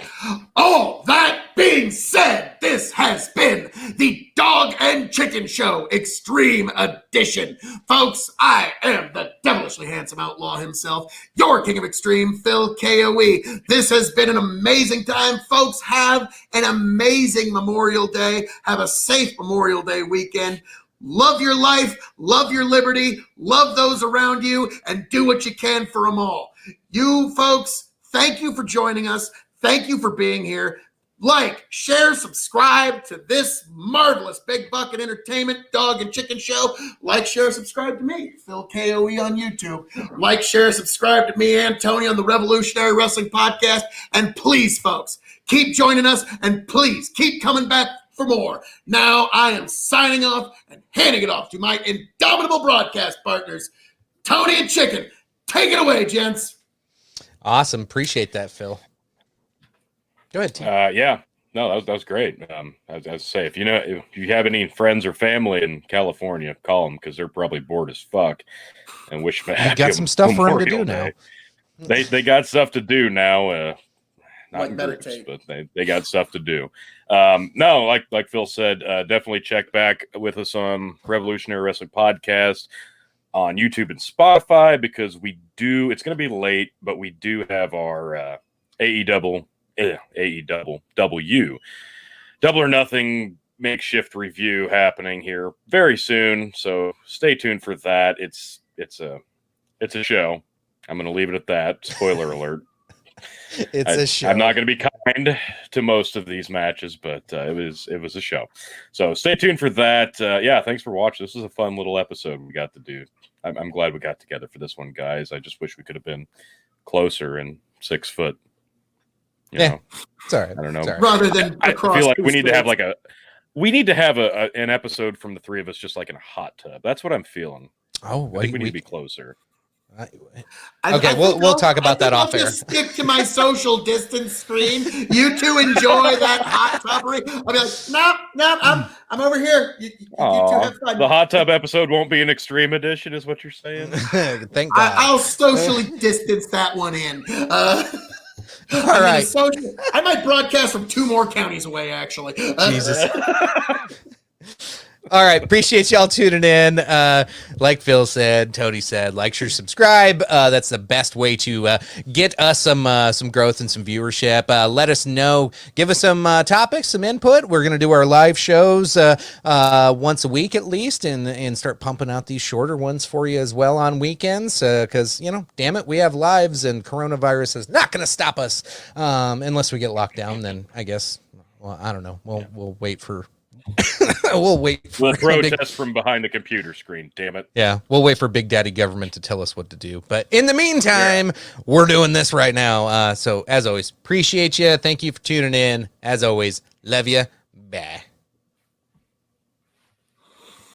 all that being said, this has been the Dog and Chicken Show Extreme Edition. Folks, I am the devilishly handsome outlaw himself, your king of extreme, Phil KOE. This has been an amazing time, folks. Have an amazing Memorial Day. Have a safe Memorial Day weekend. Love your life, love your liberty, love those around you, and do what you can for them all. You folks, thank you for joining us. Thank you for being here. Like, share, subscribe to this marvelous Big Bucket Entertainment Dog and Chicken Show. Like, share, subscribe to me, Phil KOE on YouTube. Like, share, subscribe to me and Tony on the Revolutionary Wrestling Podcast. And please, folks, keep joining us, and please keep coming back for more. Now I am signing off and handing it off to my indomitable broadcast partners, Tony and Chicken. Take it away, gents. Awesome. Appreciate that, Phil. Go ahead, Tim. Yeah. No, that was great. As I say, if you have any friends or family in California, call them because they're probably bored as fuck and wish them You got some stuff for them to do now. They got stuff to do now. Not Like in meditate. groups, but they got stuff to do. No, like Phil said, definitely check back with us on Revolutionary Wrestling Podcast on YouTube and Spotify because it's going to be late, but we do have our AEW Double or Nothing makeshift review happening here very soon. So stay tuned for that. It's a show. I'm going to leave it at that. Spoiler alert. It's a show. I'm not going to be kind to most of these matches, but it was a show. So stay tuned for that. Yeah, thanks for watching. This was a fun little episode we got to do. I'm glad we got together for this one, guys. I just wish we could have been closer and 6 foot. You know, it's all right. I don't know. Rather than I across feel like two we need to have states. an episode from the three of us, just like in a hot tub. That's what I'm feeling. Oh, I think we need to be closer. Okay, we'll talk about that off air. I'll just stick to my social distance screen. You two enjoy that hot tubbery. I'll be like, nope, I'm over here. You two have fun. The hot tub episode won't be an extreme edition, is what you're saying? Thank God. I'll socially distance that one in. All right. I might broadcast from 2 more counties away, actually. Jesus. All right. Appreciate y'all tuning in. Like Phil said, Tony said, like, share, subscribe. That's the best way to get us some growth and some viewership. Let us know. Give us some topics, some input. We're going to do our live shows once a week at least and start pumping out these shorter ones for you as well on weekends because, damn it, we have lives and coronavirus is not going to stop us unless we get locked down. Then I guess, well, I don't know. We'll wait for... We'll protest from behind the computer screen, damn it. Yeah, we'll wait for Big Daddy government to tell us what to do. But in the meantime, we're doing this right now. So as always, appreciate you. Thank you for tuning in. As always, love you. Bye.